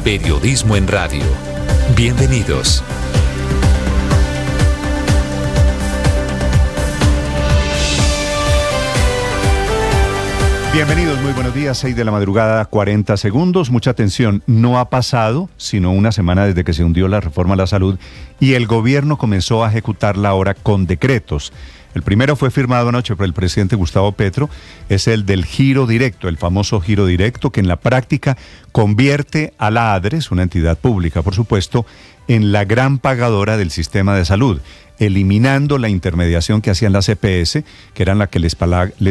Periodismo en radio. Bienvenidos. Bienvenidos, muy buenos días, 6 de la madrugada, 40 segundos. Mucha atención, no ha pasado sino una semana desde que se hundió la reforma a la salud y el gobierno comenzó a ejecutarla ahora con decretos. El primero fue firmado anoche por el presidente Gustavo Petro, es el del giro directo, el famoso giro directo que en la práctica convierte a la ADRES, una entidad pública por supuesto, en la gran pagadora del sistema de salud, eliminando la intermediación que hacían las EPS, que eran las que les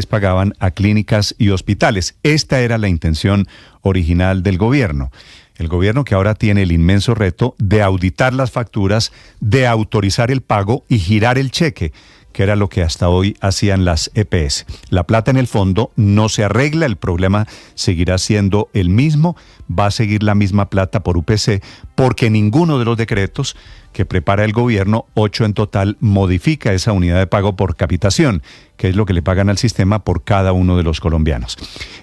pagaban a clínicas y hospitales. Esta era la intención original del gobierno. El gobierno que ahora tiene el inmenso reto de auditar las facturas, de autorizar el pago y girar el cheque, que era lo que hasta hoy hacían las EPS. La plata en el fondo no se arregla, el problema seguirá siendo el mismo, va a seguir la misma plata por UPC, porque ninguno de los decretos que prepara el gobierno, 8 en total, modifica esa unidad de pago por capitación, que es lo que le pagan al sistema por cada uno de los colombianos.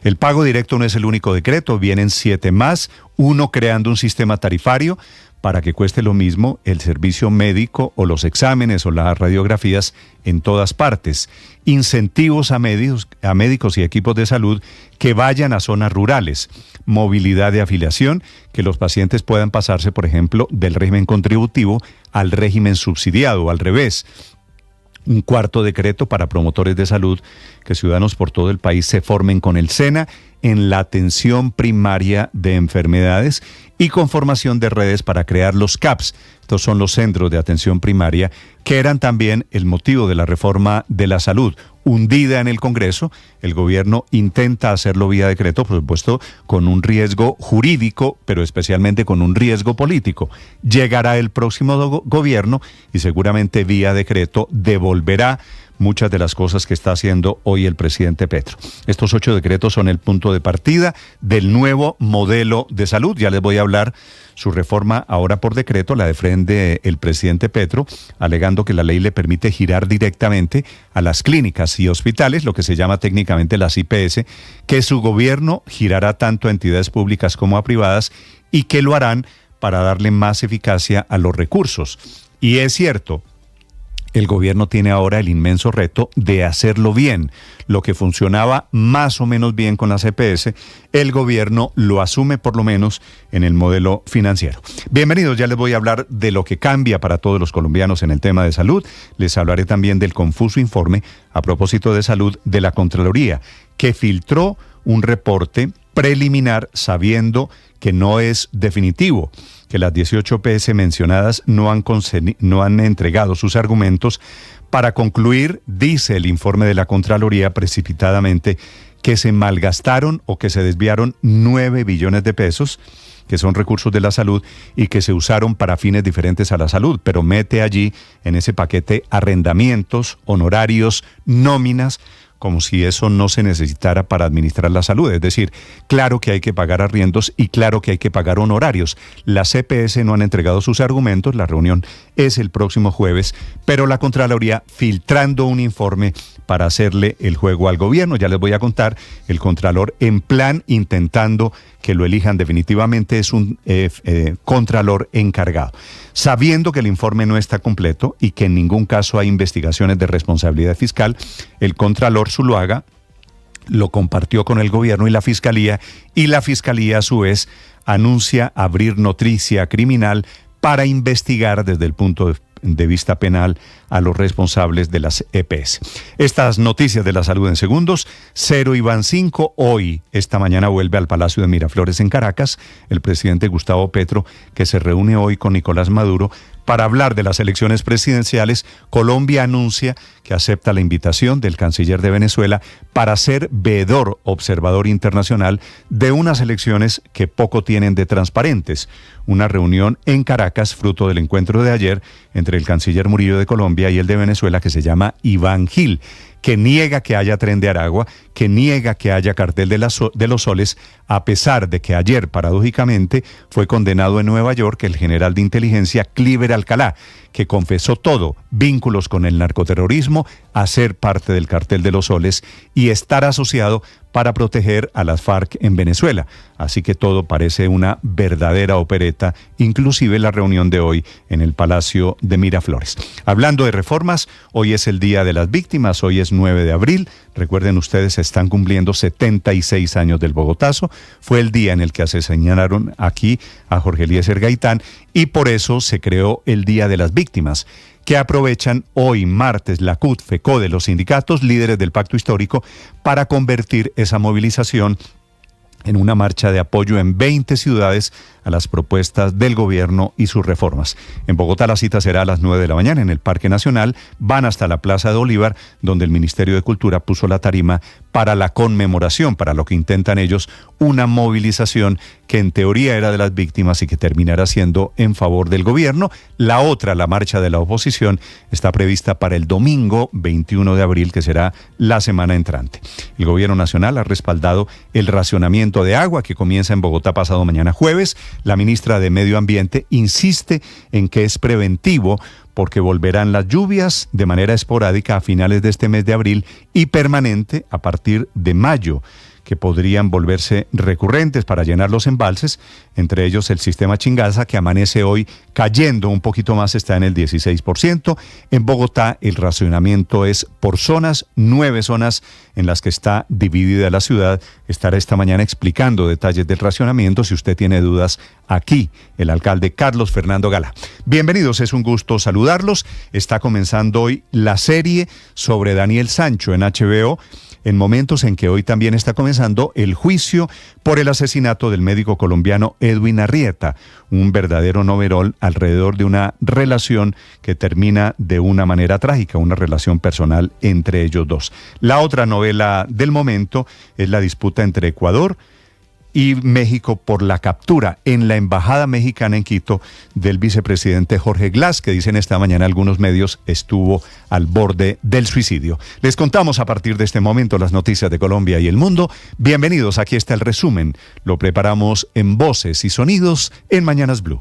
El pago directo no es el único decreto, vienen 7 más, uno creando un sistema tarifario para que cueste lo mismo el servicio médico o los exámenes o las radiografías en todas partes. Incentivos a médicos y equipos de salud que vayan a zonas rurales. Movilidad de afiliación, que los pacientes puedan pasarse, por ejemplo, del régimen contributivo al régimen subsidiado, o al revés. Un cuarto decreto para promotores de salud, que ciudadanos por todo el país se formen con el SENA en la atención primaria de enfermedades y con formación de redes para crear los CAPS. Estos son los centros de atención primaria que eran también el motivo de la reforma de la salud. Hundida en el Congreso, el gobierno intenta hacerlo vía decreto, por supuesto, con un riesgo jurídico, pero especialmente con un riesgo político. Llegará el próximo gobierno y seguramente vía decreto devolverá muchas de las cosas que está haciendo hoy el presidente Petro. Estos 8 decretos son el punto de partida del nuevo modelo de salud. Ya les voy a hablar su reforma ahora por decreto, la defiende el presidente Petro, alegando que la ley le permite girar directamente a las clínicas y hospitales, lo que se llama técnicamente las IPS, que su gobierno girará tanto a entidades públicas como a privadas y que lo harán para darle más eficacia a los recursos. Y es cierto, el gobierno tiene ahora el inmenso reto de hacerlo bien. Lo que funcionaba más o menos bien con las EPS, el gobierno lo asume por lo menos en el modelo financiero. Bienvenidos, ya les voy a hablar de lo que cambia para todos los colombianos en el tema de salud. Les hablaré también del confuso informe a propósito de salud de la Contraloría, que filtró un reporte preliminar sabiendo que no es definitivo, que las 18 PS mencionadas no han entregado sus argumentos para concluir, dice el informe de la Contraloría precipitadamente, que se malgastaron o que se desviaron 9 billones de pesos, que son recursos de la salud y que se usaron para fines diferentes a la salud, pero mete allí en ese paquete arrendamientos, honorarios, nóminas, como si eso no se necesitara para administrar la salud. Es decir, claro que hay que pagar arriendos y claro que hay que pagar honorarios. Las EPS no han entregado sus argumentos, la reunión es el próximo jueves, pero la Contraloría filtrando un informe para hacerle el juego al gobierno. Ya les voy a contar, el Contralor en plan intentando que lo elijan definitivamente, es un Contralor encargado. Sabiendo que el informe no está completo y que en ningún caso hay investigaciones de responsabilidad fiscal, el Contralor Zuluaga lo compartió con el gobierno y la Fiscalía a su vez anuncia abrir noticia criminal para investigar desde el punto de vista penal a los responsables de las EPS. Estas noticias de la salud en segundos. 0 y van 5. Hoy, esta mañana, vuelve al Palacio de Miraflores en Caracas el presidente Gustavo Petro, que se reúne hoy con Nicolás Maduro para hablar de las elecciones presidenciales. Colombia anuncia que acepta la invitación del canciller de Venezuela para ser veedor observador internacional de unas elecciones que poco tienen de transparentes. Una reunión en Caracas, fruto del encuentro de ayer entre el canciller Murillo de Colombia y el de Venezuela, que se llama Iván Gil, que niega que haya Tren de Aragua, que niega que haya cartel de los soles, a pesar de que ayer, paradójicamente, fue condenado en Nueva York el general de inteligencia Cliver Alcalá, que confesó todo, vínculos con el narcoterrorismo, hacer parte del cartel de los soles y estar asociado para proteger a las FARC en Venezuela. Así que todo parece una verdadera opereta, inclusive la reunión de hoy en el Palacio de Miraflores. Hablando de reformas, hoy es el Día de las Víctimas, hoy es 9 de abril. Recuerden ustedes, se están cumpliendo 76 años del Bogotazo. Fue el día en el que asesinaron aquí a Jorge Eliezer Gaitán y por eso se creó el Día de las Víctimas, que aprovechan hoy martes la CUT, FECODE, los sindicatos líderes del pacto histórico para convertir esa movilización en una marcha de apoyo en 20 ciudades a las propuestas del gobierno y sus reformas. En Bogotá la cita será a las 9 de la mañana en el Parque Nacional, van hasta la Plaza de Bolívar, donde el Ministerio de Cultura puso la tarima para la conmemoración, para lo que intentan ellos, una movilización que en teoría era de las víctimas y que terminará siendo en favor del gobierno. La otra, la marcha de la oposición, está prevista para el domingo 21 de abril, que será la semana entrante. El gobierno nacional ha respaldado el racionamiento de agua que comienza en Bogotá pasado mañana jueves. La ministra de Medio Ambiente insiste en que es preventivo porque volverán las lluvias de manera esporádica a finales de este mes de abril y permanente a partir de mayo, que podrían volverse recurrentes para llenar los embalses, entre ellos el sistema Chingaza, que amanece hoy cayendo un poquito más, está en el 16%. En Bogotá el racionamiento es por zonas, 9 zonas en las que está dividida la ciudad. Estará esta mañana explicando detalles del racionamiento. Si usted tiene dudas, aquí el alcalde Carlos Fernando Gala. Bienvenidos, es un gusto saludarlos. Está comenzando hoy la serie sobre Daniel Sancho en HBO, en momentos en que hoy también está comenzando el juicio por el asesinato del médico colombiano Edwin Arrieta, un verdadero novelón alrededor de una relación que termina de una manera trágica, una relación personal entre ellos dos. La otra novela del momento es la disputa entre Ecuador y México por la captura en la embajada mexicana en Quito del vicepresidente Jorge Glass, que dicen esta mañana algunos medios estuvo al borde del suicidio. Les contamos a partir de este momento las noticias de Colombia y el mundo. Bienvenidos, aquí está el resumen. Lo preparamos en Voces y Sonidos en Mañanas Blue.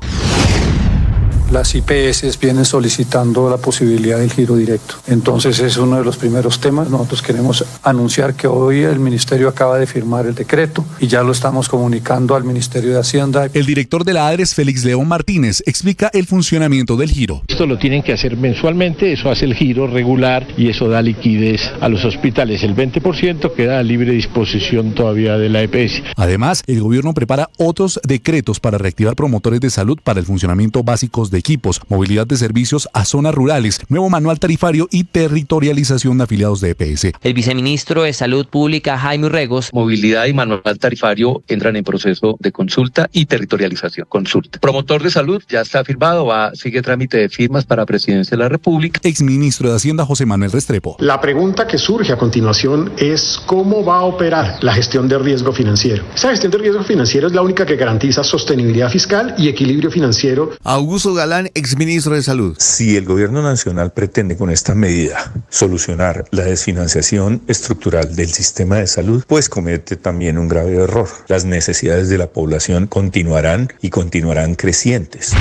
Las IPS vienen solicitando la posibilidad del giro directo. Entonces es uno de los primeros temas. Nosotros queremos anunciar que hoy el Ministerio acaba de firmar el decreto y ya lo estamos comunicando al Ministerio de Hacienda. El director de la ADRES, Félix León Martínez, explica el funcionamiento del giro. Esto lo tienen que hacer mensualmente, eso hace el giro regular y eso da liquidez a los hospitales. El 20% queda a libre disposición todavía de la EPS. Además, el gobierno prepara otros decretos para reactivar promotores de salud para el funcionamiento básicos de equipos, movilidad de servicios a zonas rurales, nuevo manual tarifario y territorialización de afiliados de EPS. El viceministro de Salud Pública, Jaime Urregos. Movilidad y manual tarifario entran en proceso de consulta y territorialización. Consulta. Promotor de salud ya está firmado, sigue trámite de firmas para Presidencia de la República. Exministro de Hacienda, José Manuel Restrepo. La pregunta que surge a continuación es cómo va a operar la gestión de riesgo financiero. Esa gestión de riesgo financiero es la única que garantiza sostenibilidad fiscal y equilibrio financiero. Augusto Galán, exministro de Salud. Si el gobierno nacional pretende con esta medida solucionar la desfinanciación estructural del sistema de salud, pues comete también un grave error. Las necesidades de la población continuarán crecientes.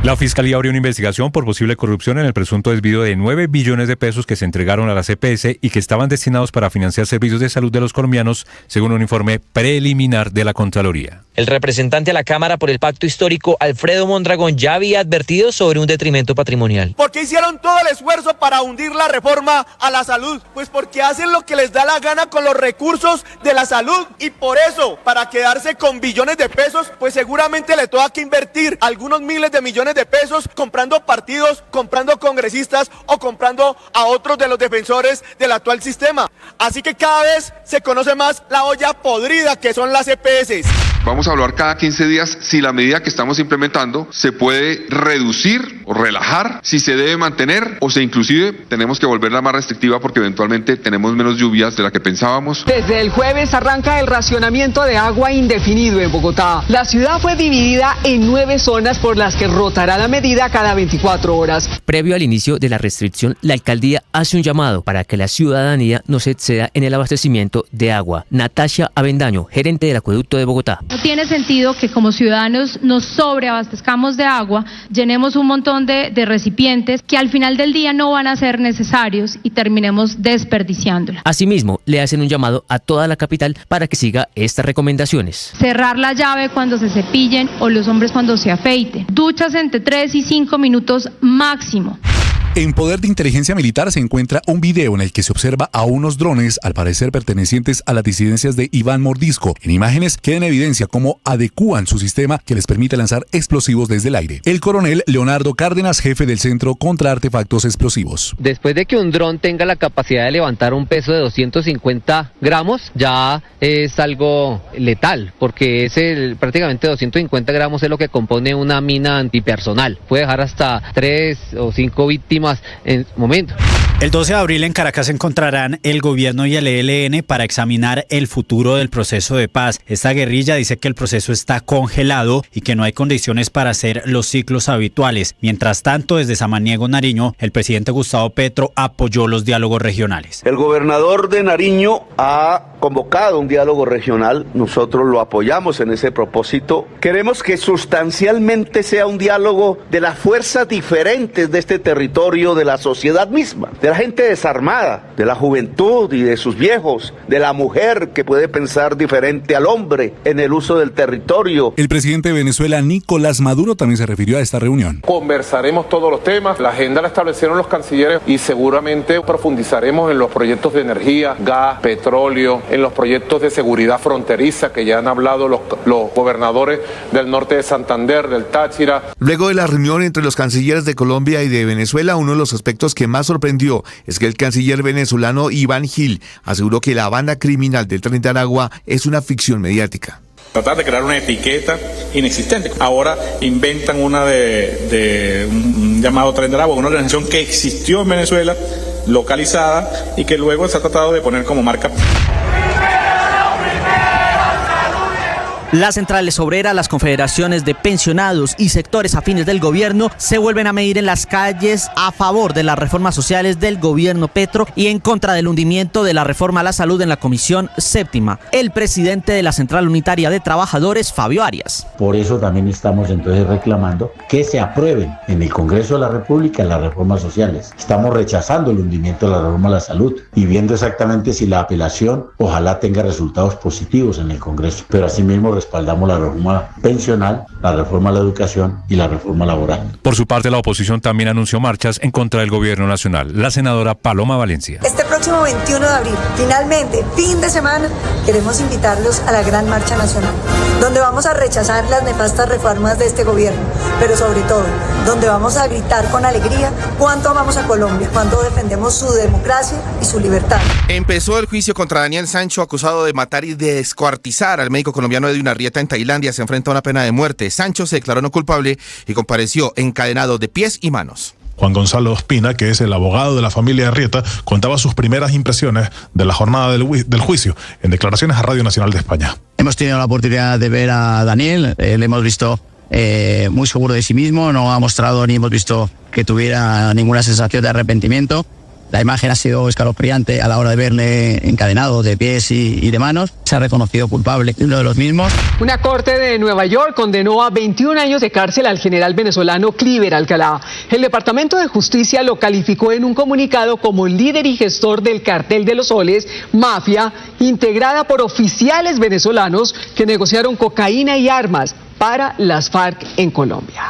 La Fiscalía abrió una investigación por posible corrupción en el presunto desvío de 9 billones de pesos que se entregaron a la EPS y que estaban destinados para financiar servicios de salud de los colombianos, según un informe preliminar de la Contraloría. El representante a la Cámara por el Pacto Histórico, Alfredo Mondragón, ya había advertido sobre un detrimento patrimonial. ¿Por qué hicieron todo el esfuerzo para hundir la reforma a la salud? Pues porque hacen lo que les da la gana con los recursos de la salud y por eso, para quedarse con billones de pesos, pues seguramente le toca que invertir algunos miles de millones de pesos comprando partidos, comprando congresistas o comprando a otros de los defensores del actual sistema. Así que cada vez se conoce más la olla podrida que son las EPS. Vamos a hablar cada 15 días si la medida que estamos implementando se puede reducir o relajar, si se debe mantener o si inclusive tenemos que volverla más restrictiva porque eventualmente tenemos menos lluvias de la que pensábamos. Desde el jueves arranca el racionamiento de agua indefinido en Bogotá. La ciudad fue dividida en 9 zonas por las que rotará la medida cada 24 horas. Previo al inicio de la restricción, la alcaldía hace un llamado para que la ciudadanía no se exceda en el abastecimiento de agua. Natasha Avendaño, gerente del Acueducto de Bogotá. No tiene sentido que como ciudadanos nos sobreabastezcamos de agua, llenemos un montón montón de recipientes que al final del día no van a ser necesarios y terminemos desperdiciándola. Asimismo, le hacen un llamado a toda la capital para que siga estas recomendaciones. Cerrar la llave cuando se cepillen o los hombres cuando se afeiten. Duchas entre 3 y 5 minutos máximo. En poder de inteligencia militar se encuentra un video en el que se observa a unos drones, al parecer pertenecientes a las disidencias de Iván Mordisco. En imágenes queda en evidencia cómo adecúan su sistema que les permite lanzar explosivos desde el aire. El coronel Leonardo Cárdenas, jefe del Centro contra Artefactos Explosivos. Después de que un dron tenga la capacidad de levantar un peso de 250 gramos, ya es algo letal, porque prácticamente 250 gramos es lo que compone una mina antipersonal. Puede dejar hasta 3 o 5 víctimas en momento. El 12 de abril en Caracas se encontrarán el gobierno y el ELN para examinar el futuro del proceso de paz. Esta guerrilla dice que el proceso está congelado y que no hay condiciones para hacer los ciclos habituales. Mientras tanto, desde Samaniego, Nariño, el presidente Gustavo Petro apoyó los diálogos regionales. El gobernador de Nariño ha convocado un diálogo regional. Nosotros lo apoyamos en ese propósito. Queremos que sustancialmente sea un diálogo de las fuerzas diferentes de este territorio, de la sociedad misma, de la gente desarmada, de la juventud y de sus viejos, de la mujer que puede pensar diferente al hombre en el uso del territorio. El presidente de Venezuela, Nicolás Maduro, también se refirió a esta reunión. Conversaremos todos los temas, la agenda la establecieron los cancilleres y seguramente profundizaremos en los proyectos de energía, gas, petróleo, en los proyectos de seguridad fronteriza que ya han hablado los gobernadores del norte de Santander, del Táchira. Luego de la reunión entre los cancilleres de Colombia y de Venezuela, uno de los aspectos que más sorprendió es que el canciller venezolano Iván Gil aseguró que la banda criminal del Tren de Aragua es una ficción mediática. Tratar de crear una etiqueta inexistente. Ahora inventan una de un llamado Tren de Aragua, una organización que existió en Venezuela, localizada, y que luego se ha tratado de poner como marca. Las centrales obreras, las confederaciones de pensionados y sectores afines del gobierno se vuelven a medir en las calles a favor de las reformas sociales del gobierno Petro y en contra del hundimiento de la reforma a la salud en la Comisión Séptima. El presidente de la Central Unitaria de Trabajadores, Fabio Arias. Por eso también estamos entonces reclamando que se aprueben en el Congreso de la República las reformas sociales. Estamos rechazando el hundimiento de la reforma a la salud y viendo exactamente si la apelación ojalá tenga resultados positivos en el Congreso, pero asimismo respaldamos la reforma pensional, la reforma a la educación y la reforma laboral. Por su parte, la oposición también anunció marchas en contra del gobierno nacional. La senadora Paloma Valencia. Este próximo 21 de abril, finalmente, fin de semana, queremos invitarlos a la Gran Marcha Nacional, donde vamos a rechazar las nefastas reformas de este gobierno, pero sobre todo, donde vamos a gritar con alegría cuánto amamos a Colombia, cuánto defendemos su democracia y su libertad. Empezó el juicio contra Daniel Sancho, acusado de matar y descuartizar al médico colombiano Edwin Arrieta en Tailandia. Se enfrenta a una pena de muerte. Sancho se declaró no culpable y compareció encadenado de pies y manos. Juan Gonzalo Ospina, que es el abogado de la familia Arrieta, contaba sus primeras impresiones de la jornada del juicio en declaraciones a Radio Nacional de España. Hemos tenido la oportunidad de ver a Daniel, le hemos visto muy seguro de sí mismo, no ha mostrado ni hemos visto que tuviera ninguna sensación de arrepentimiento. La imagen ha sido escalofriante a la hora de verle encadenado de pies y de manos. Se ha reconocido culpable de uno de los mismos. Una corte de Nueva York condenó a 21 años de cárcel al general venezolano Cliver Alcalá. El Departamento de Justicia lo calificó en un comunicado como líder y gestor del Cartel de los Soles, mafia integrada por oficiales venezolanos que negociaron cocaína y armas para las FARC en Colombia.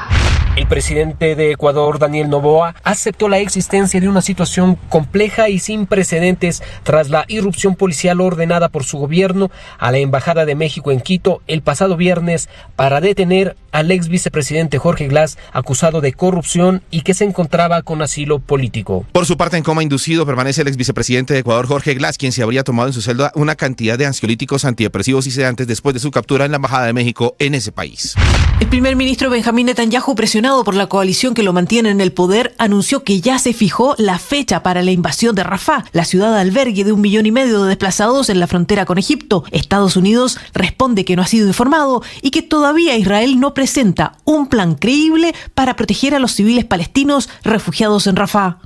El presidente de Ecuador, Daniel Noboa, aceptó la existencia de una situación compleja y sin precedentes tras la irrupción policial ordenada por su gobierno a la Embajada de México en Quito el pasado viernes para detener al ex vicepresidente Jorge Glass, acusado de corrupción y que se encontraba con asilo político. Por su parte, en coma inducido permanece el ex vicepresidente de Ecuador, Jorge Glass, quien se habría tomado en su celda una cantidad de ansiolíticos, antidepresivos y sedantes después de su captura en la Embajada de México en ese país. El primer ministro Benjamín Netanyahu, presionado por la coalición que lo mantiene en el poder, anunció que ya se fijó la fecha para la invasión de Rafah, la ciudad albergue de 1,5 millones de desplazados en la frontera con Egipto. Estados Unidos responde que no ha sido informado y que todavía Israel no presenta un plan creíble para proteger a los civiles palestinos refugiados en Rafah.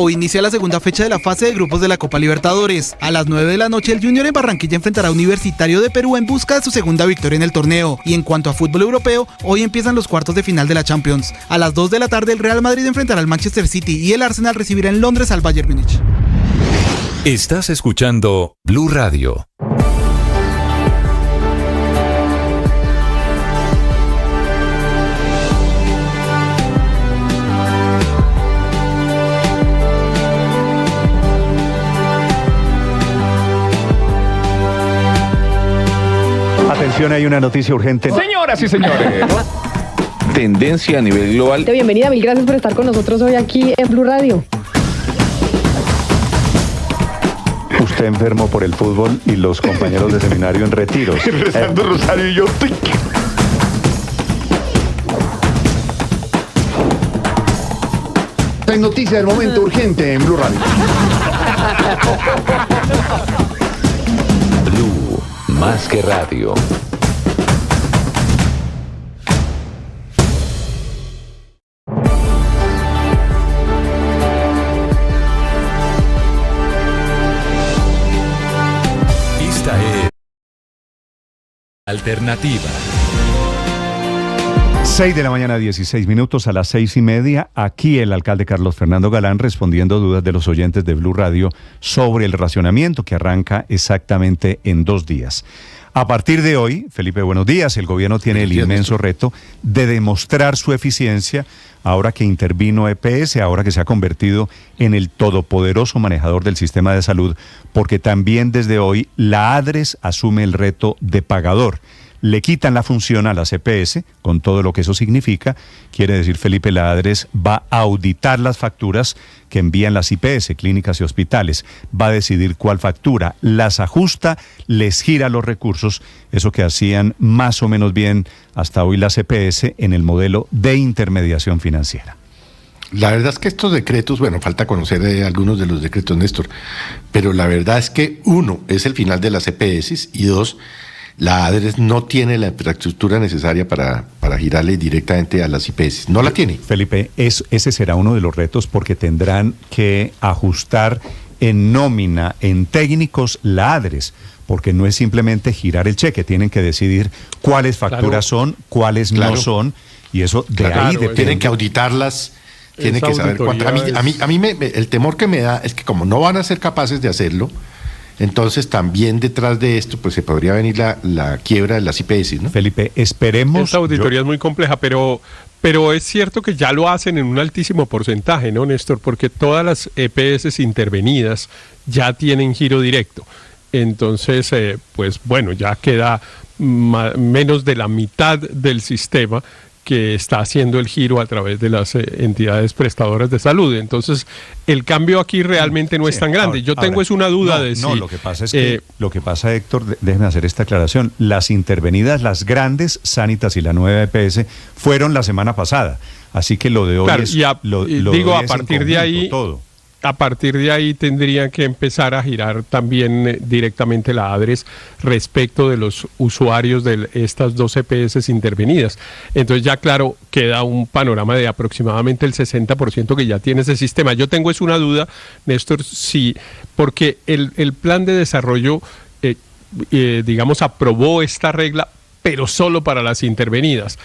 hoy inicia la segunda fecha de la fase de grupos de la Copa Libertadores. A las 9 de la noche, el Junior en Barranquilla enfrentará a Universitario de Perú en busca de su segunda victoria en el torneo. Y en cuanto a fútbol europeo, hoy empiezan los cuartos de final de la Champions. A las 2 de la tarde, el Real Madrid enfrentará al Manchester City y el Arsenal recibirá en Londres al Bayern Múnich. Estás escuchando Blue Radio. Atención, hay una noticia urgente. Señoras y señores. Tendencia a nivel global. Bienvenida, mil gracias por estar con nosotros hoy aquí en Blue Radio. Usted enfermo por el fútbol y los compañeros de seminario en retiros. Rezando rosario y yo. Hay noticia del momento urgente en Blue Radio. Blue, más que radio. Esta es Alternativa. 6 de la mañana, 16 minutos, a las 6:30. Aquí el alcalde Carlos Fernando Galán respondiendo dudas de los oyentes de Blue Radio sobre el racionamiento que arranca exactamente en 2 días. A partir de hoy, Felipe, buenos días, el gobierno tiene el inmenso reto de demostrar su eficiencia ahora que intervino EPS, ahora que se ha convertido en el todopoderoso manejador del sistema de salud, porque también desde hoy la ADRES asume el reto de pagador. Le quitan la función a las EPS, con todo lo que eso significa. Quiere decir, Felipe, la ADRES va a auditar las facturas que envían las IPS, clínicas y hospitales. Va a decidir cuál factura, las ajusta, les gira los recursos, eso que hacían más o menos bien hasta hoy las EPS en el modelo de intermediación financiera. La verdad es que estos decretos, bueno, falta conocer algunos de los decretos, Néstor, pero la verdad es que 1, es el final de las EPS y 2, la ADRES no tiene la infraestructura necesaria para girarle directamente a las IPS. No la tiene. Felipe, ese será uno de los retos porque tendrán que ajustar en nómina, en técnicos, la ADRES, porque no es simplemente girar el cheque, tienen que decidir cuáles facturas son, cuáles no son, y eso de ahí depende. Tienen que auditarlas, tienen que saber cuánto. A mí el temor que me da es que como no van a ser capaces de hacerlo, entonces también detrás de esto pues se podría venir la quiebra de las IPS, ¿no? Felipe, esperemos. Esta auditoría es muy compleja, pero es cierto que ya lo hacen en un altísimo porcentaje, ¿no, Néstor? Porque todas las EPS intervenidas ya tienen giro directo. Entonces, pues bueno, ya queda menos de la mitad del sistema que está haciendo el giro a través de las entidades prestadoras de salud. Entonces, el cambio aquí realmente no es tan grande. Yo tengo una duda de si... No, lo que pasa es que, Héctor, déjeme hacer esta aclaración. Las intervenidas, las grandes, Sanitas y la nueva EPS, fueron la semana pasada. Así que lo de hoy es... digo, a partir de ahí... Todo. A partir de ahí tendrían que empezar a girar también directamente la ADRES respecto de los usuarios de estas 2 EPS intervenidas. Entonces ya claro, queda un panorama de aproximadamente el 60% que ya tiene ese sistema. Yo tengo una duda, Néstor, sí, porque el plan de desarrollo, digamos, aprobó esta regla, pero solo para las intervenidas.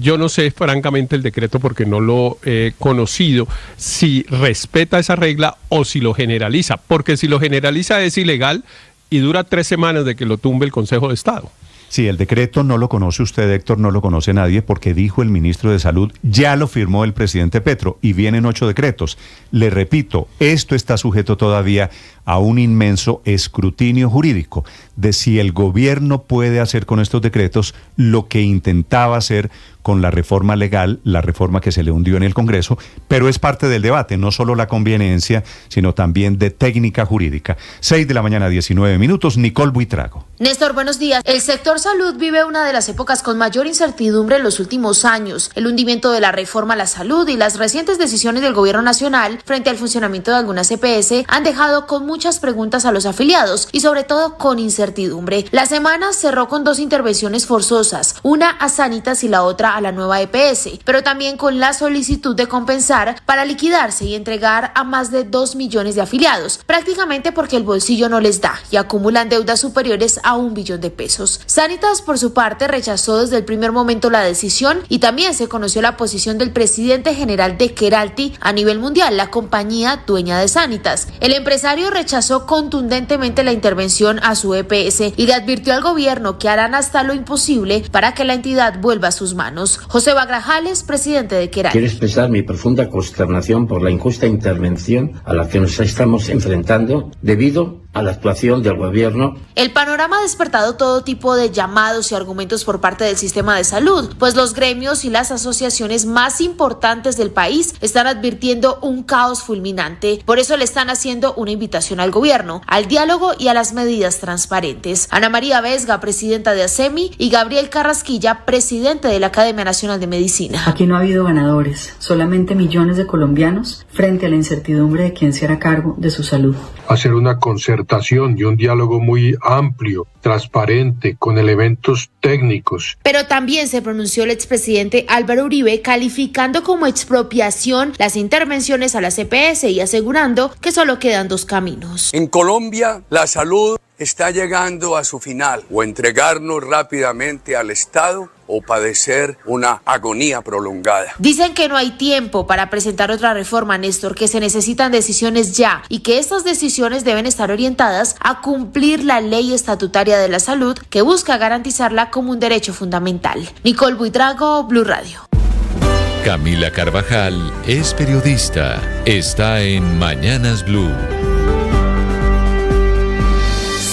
Yo no sé, francamente, el decreto, porque no lo he conocido, si respeta esa regla o si lo generaliza, porque si lo generaliza es ilegal y dura 3 semanas de que lo tumbe el Consejo de Estado. Sí, el decreto no lo conoce usted, Héctor, no lo conoce nadie, porque dijo el ministro de Salud, ya lo firmó el presidente Petro, y vienen 8 decretos. Le repito, esto está sujeto todavía a un inmenso escrutinio jurídico de si el gobierno puede hacer con estos decretos lo que intentaba hacer con la reforma legal, la reforma que se le hundió en el Congreso, pero es parte del debate, no solo la conveniencia, sino también de técnica jurídica. 6 de la mañana, 19 minutos, Nicole Buitrago. Néstor, buenos días. El sector salud vive una de las épocas con mayor incertidumbre en los últimos años. El hundimiento de la reforma a la salud y las recientes decisiones del gobierno nacional frente al funcionamiento de algunas EPS han dejado con muchas preguntas a los afiliados y sobre todo con incertidumbre. La semana cerró con 2 intervenciones forzosas, una a Sanitas y la otra a la nueva EPS, pero también con la solicitud de compensar para liquidarse y entregar a más de 2 millones de afiliados, prácticamente porque el bolsillo no les da y acumulan deudas superiores a 1 billón de pesos. Sanitas, por su parte, rechazó desde el primer momento la decisión y también se conoció la posición del presidente general de Keralty a nivel mundial, la compañía dueña de Sanitas. El empresario rechazó contundentemente la intervención a su EPS y le advirtió al gobierno que harán hasta lo imposible para que la entidad vuelva a sus manos. José Bagrajales, presidente de Keralty. Quiero expresar mi profunda consternación por la injusta intervención a la que nos estamos enfrentando debido a la actuación del gobierno. El panorama ha despertado todo tipo de llamados y argumentos por parte del sistema de salud, pues los gremios y las asociaciones más importantes del país están advirtiendo un caos fulminante. Por eso le están haciendo una invitación al gobierno, al diálogo y a las medidas transparentes. Ana María Vesga, presidenta de ASEMI, y Gabriel Carrasquilla, presidente de la Academia Nacional de Medicina. Aquí no ha habido ganadores, solamente millones de colombianos frente a la incertidumbre de quién se hará cargo de su salud. Hacer una concertación y un diálogo muy amplio, transparente, con elementos técnicos. Pero también se pronunció el expresidente Álvaro Uribe calificando como expropiación las intervenciones a la EPS y asegurando que solo quedan 2 caminos. En Colombia, la salud está llegando a su final, o entregarnos rápidamente al Estado o padecer una agonía prolongada. Dicen que no hay tiempo para presentar otra reforma, Néstor, que se necesitan decisiones ya y que estas decisiones deben estar orientadas a cumplir la ley estatutaria de la salud que busca garantizarla como un derecho fundamental. Nicole Buitrago, Blue Radio. Camila Carvajal es periodista. Está en Mañanas Blue.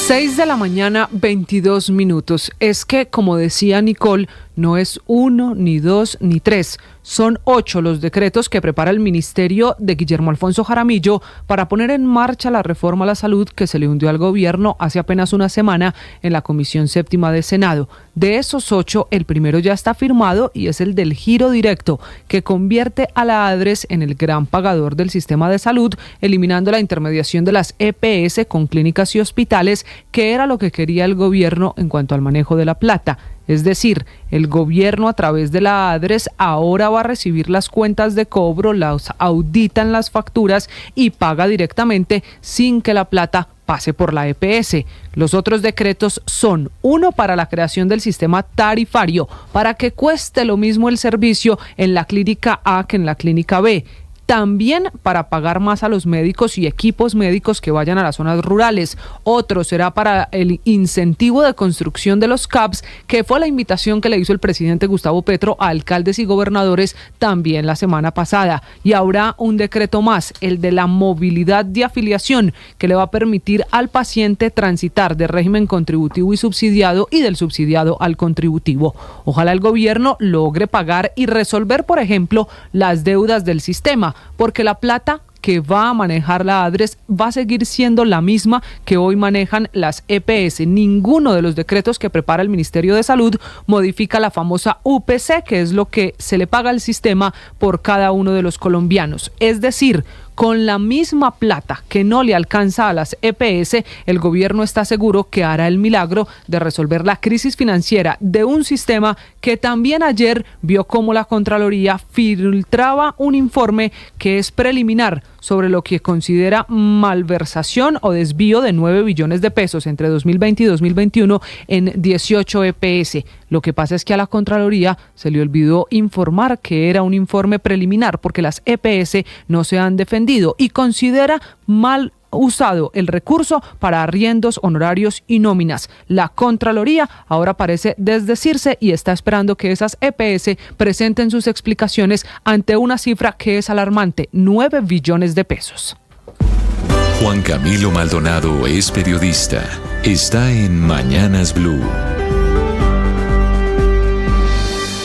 6 de la mañana, 22 minutos. Es que, como decía Nicole, no es 1, ni 2, ni 3. Son 8 los decretos que prepara el ministerio de Guillermo Alfonso Jaramillo para poner en marcha la reforma a la salud que se le hundió al gobierno hace apenas una semana en la Comisión Séptima de Senado. De esos 8, el primero ya está firmado y es el del giro directo, que convierte a la ADRES en el gran pagador del sistema de salud, eliminando la intermediación de las EPS con clínicas y hospitales, que era lo que quería el gobierno en cuanto al manejo de la plata. Es decir, el gobierno a través de la ADRES ahora va a recibir las cuentas de cobro, las auditan las facturas y paga directamente sin que la plata pase por la EPS. Los otros decretos son: 1, para la creación del sistema tarifario, para que cueste lo mismo el servicio en la clínica A que en la clínica B. También para pagar más a los médicos y equipos médicos que vayan a las zonas rurales. Otro será para el incentivo de construcción de los CAPS, que fue la invitación que le hizo el presidente Gustavo Petro a alcaldes y gobernadores también la semana pasada. Y habrá un decreto más, el de la movilidad de afiliación, que le va a permitir al paciente transitar de régimen contributivo y subsidiado y del subsidiado al contributivo. Ojalá el gobierno logre pagar y resolver, por ejemplo, las deudas del sistema, porque la plata que va a manejar la ADRES va a seguir siendo la misma que hoy manejan las EPS. Ninguno de los decretos que prepara el Ministerio de Salud modifica la famosa UPC, que es lo que se le paga al sistema por cada uno de los colombianos. Es decir, con la misma plata que no le alcanza a las EPS, el gobierno está seguro que hará el milagro de resolver la crisis financiera de un sistema que también ayer vio cómo la Contraloría filtraba un informe que es preliminar sobre lo que considera malversación o desvío de 9 billones de pesos entre 2020 y 2021 en 18 EPS. Lo que pasa es que a la Contraloría se le olvidó informar que era un informe preliminar porque las EPS no se han defendido y considera mal usado el recurso para arriendos, honorarios y nóminas. La Contraloría ahora parece desdecirse y está esperando que esas EPS presenten sus explicaciones ante una cifra que es alarmante: 9 billones de pesos. Juan Camilo Maldonado es periodista. Está en Mañanas Blue.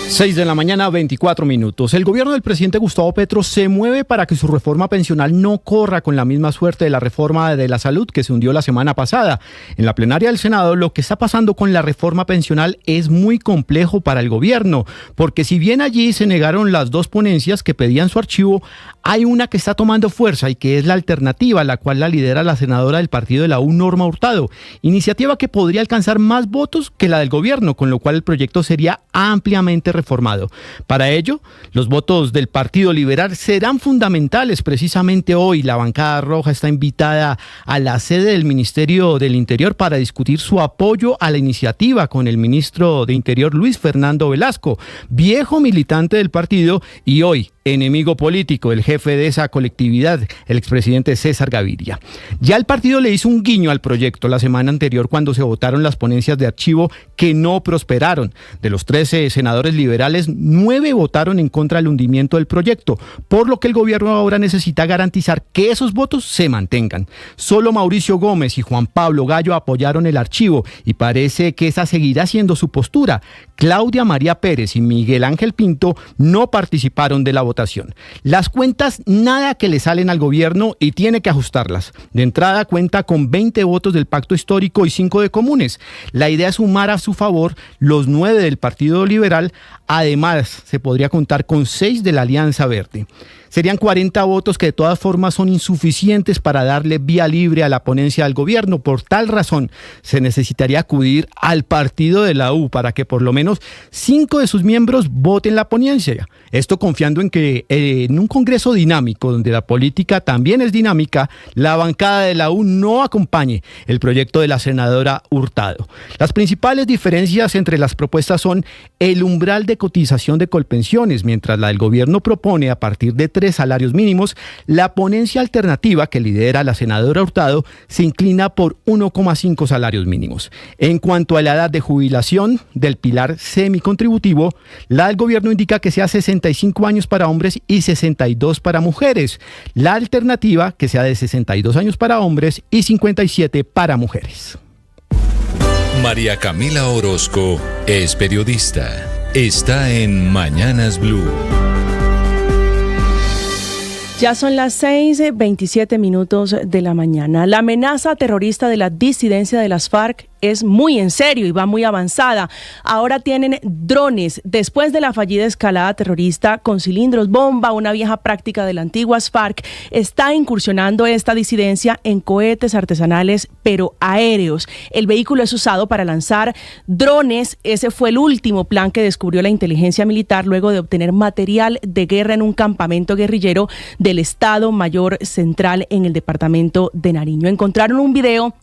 6 de la mañana, 24 minutos. El gobierno del presidente Gustavo Petro se mueve para que su reforma pensional no corra con la misma suerte de la reforma de la salud que se hundió la semana pasada. En la plenaria del Senado, lo que está pasando con la reforma pensional es muy complejo para el gobierno, porque si bien allí se negaron las 2 ponencias que pedían su archivo, hay una que está tomando fuerza y que es la alternativa, la cual la lidera la senadora del partido de la U, Norma Hurtado. Iniciativa que podría alcanzar más votos que la del gobierno, con lo cual el proyecto sería ampliamente reformado. Para ello, los votos del Partido Liberal serán fundamentales. Precisamente hoy la bancada roja está invitada a la sede del Ministerio del Interior para discutir su apoyo a la iniciativa con el ministro de Interior Luis Fernando Velasco, viejo militante del partido y hoy enemigo político, el jefe de esa colectividad, el expresidente César Gaviria. Ya el partido le hizo un guiño al proyecto la semana anterior cuando se votaron las ponencias de archivo que no prosperaron. De los 13 senadores liberales, 9 votaron en contra del hundimiento del proyecto, por lo que el gobierno ahora necesita garantizar que esos votos se mantengan. Solo Mauricio Gómez y Juan Pablo Gallo apoyaron el archivo y parece que esa seguirá siendo su postura. Claudia María Pérez y Miguel Ángel Pinto no participaron de la votación. Las cuentas nada que le salen al gobierno y tiene que ajustarlas. De entrada cuenta con 20 votos del Pacto Histórico y 5 de Comunes. La idea es sumar a su favor los 9 del Partido Liberal. Además, se podría contar con 6 de la Alianza Verde. Serían 40 votos que de todas formas son insuficientes para darle vía libre a la ponencia del gobierno. Por tal razón, se necesitaría acudir al partido de la U para que por lo menos 5 de sus miembros voten la ponencia. Esto confiando en que en un congreso dinámico, donde la política también es dinámica, la bancada de la U no acompañe el proyecto de la senadora Hurtado. Las principales diferencias entre las propuestas son el umbral de cotización de Colpensiones, mientras la del gobierno propone a partir de 3 salarios mínimos. La ponencia alternativa que lidera la senadora Hurtado se inclina por 1,5 salarios mínimos. En cuanto a la edad de jubilación del pilar semicontributivo, la del gobierno indica que sea 65 años para hombres y 62 para mujeres. La alternativa que sea de 62 años para hombres y 57 para mujeres. María Camila Orozco es periodista. Está en Mañanas Blue. Ya son las 6:27 de la mañana. La amenaza terrorista de la disidencia de las FARC es muy en serio y va muy avanzada. Ahora tienen drones. Después de la fallida escalada terrorista con cilindros bomba, una vieja práctica de la antigua FARC, está incursionando esta disidencia en cohetes artesanales, pero aéreos. El vehículo es usado para lanzar drones. Ese fue el último plan que descubrió la inteligencia militar luego de obtener material de guerra en un campamento guerrillero del Estado Mayor Central en el departamento de Nariño. Encontraron un video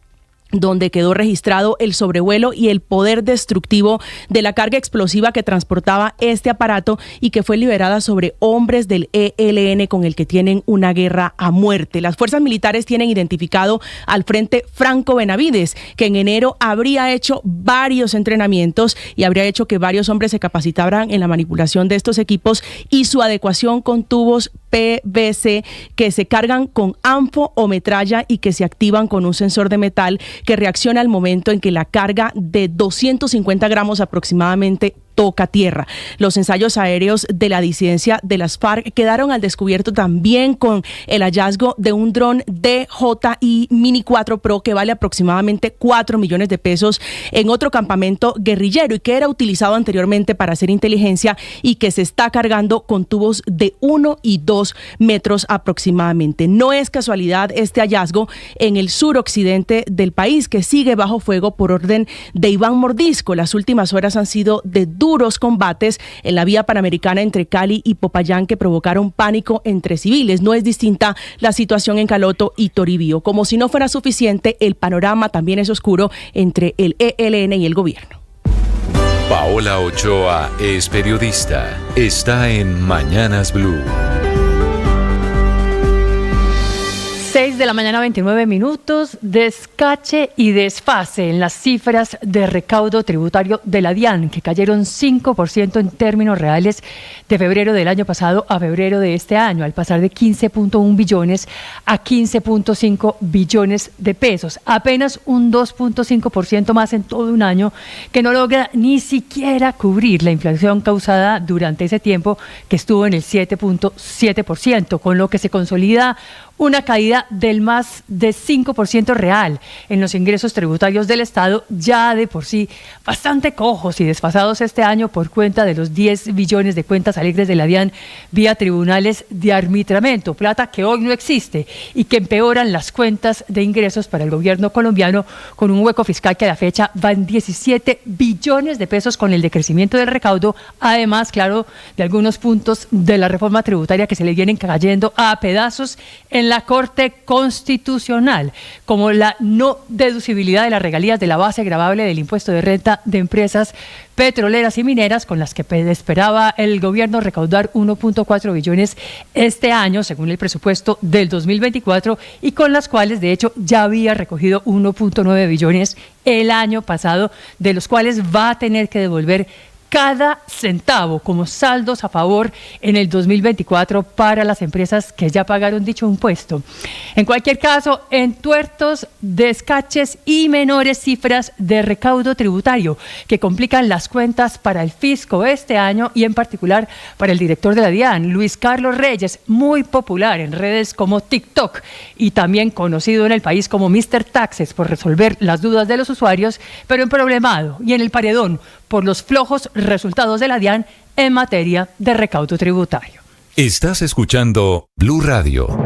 donde quedó registrado el sobrevuelo y el poder destructivo de la carga explosiva que transportaba este aparato y que fue liberada sobre hombres del ELN con el que tienen una guerra a muerte. Las fuerzas militares tienen identificado al Frente Franco Benavides, que en enero habría hecho varios entrenamientos y habría hecho que varios hombres se capacitaran en la manipulación de estos equipos y su adecuación con tubos PVC que se cargan con anfo o metralla y que se activan con un sensor de metal que reacciona al momento en que la carga de 250 gramos aproximadamente toca tierra. Los ensayos aéreos de la disidencia de las FARC quedaron al descubierto también con el hallazgo de un dron DJI Mini 4 Pro que vale aproximadamente 4 millones de pesos en otro campamento guerrillero y que era utilizado anteriormente para hacer inteligencia y que se está cargando con tubos de 1 y 2 metros aproximadamente. No es casualidad este hallazgo en el suroccidente del país, que sigue bajo fuego por orden de Iván Mordisco. Las últimas horas han sido de duros combates en la vía panamericana entre Cali y Popayán que provocaron pánico entre civiles. No es distinta la situación en Caloto y Toribío. Como si no fuera suficiente, el panorama también es oscuro entre el ELN y el gobierno. Paola Ochoa es periodista. Está en Mañanas Blue. 6:29 a.m. Descache y desfase en las cifras de recaudo tributario de la DIAN, que cayeron 5% en términos reales de febrero del año pasado a febrero de este año, al pasar de 15.1 billones a 15.5 billones de pesos. Apenas un 2.5% más en todo un año, que no logra ni siquiera cubrir la inflación causada durante ese tiempo, que estuvo en el 7.7%, con lo que se consolida una caída del más de 5% real en los ingresos tributarios del Estado, ya de por sí bastante cojos y desfasados este año por cuenta de los 10 billones de cuentas alegres de la DIAN vía tribunales de arbitramiento, plata que hoy no existe y que empeoran las cuentas de ingresos para el gobierno colombiano, con un hueco fiscal que a la fecha va en 17 billones de pesos con el decrecimiento del recaudo, además, claro, de algunos puntos de la reforma tributaria que se le vienen cayendo a pedazos en la Corte Constitucional, como la no deducibilidad de las regalías de la base gravable del impuesto de renta de empresas petroleras y mineras, con las que esperaba el gobierno recaudar 1.4 billones este año, según el presupuesto del 2024, y con las cuales, de hecho, ya había recogido 1.9 billones el año pasado, de los cuales va a tener que devolver cada centavo como saldos a favor en el 2024 para las empresas que ya pagaron dicho impuesto. En cualquier caso, en tuertos, descaches y menores cifras de recaudo tributario que complican las cuentas para el fisco este año, y en particular para el director de la DIAN, Luis Carlos Reyes, muy popular en redes como TikTok y también conocido en el país como Mr. Taxes por resolver las dudas de los usuarios, pero emproblemado y en el paredón por los flojos resultados de la DIAN en materia de recaudo tributario. Estás escuchando Blue Radio.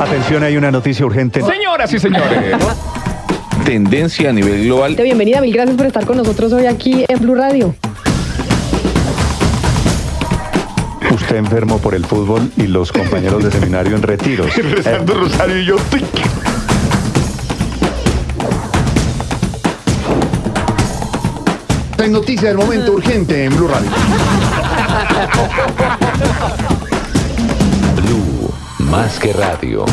Atención, hay una noticia urgente. Señoras y señores. Tendencia a nivel global. Bienvenida, mil gracias por estar con nosotros hoy aquí en Blue Radio. Usted enfermo por el fútbol y los compañeros de seminario en retiros. Rezando rosario y yo. En noticia del momento urgente en Blue Radio. Blue, más que radio.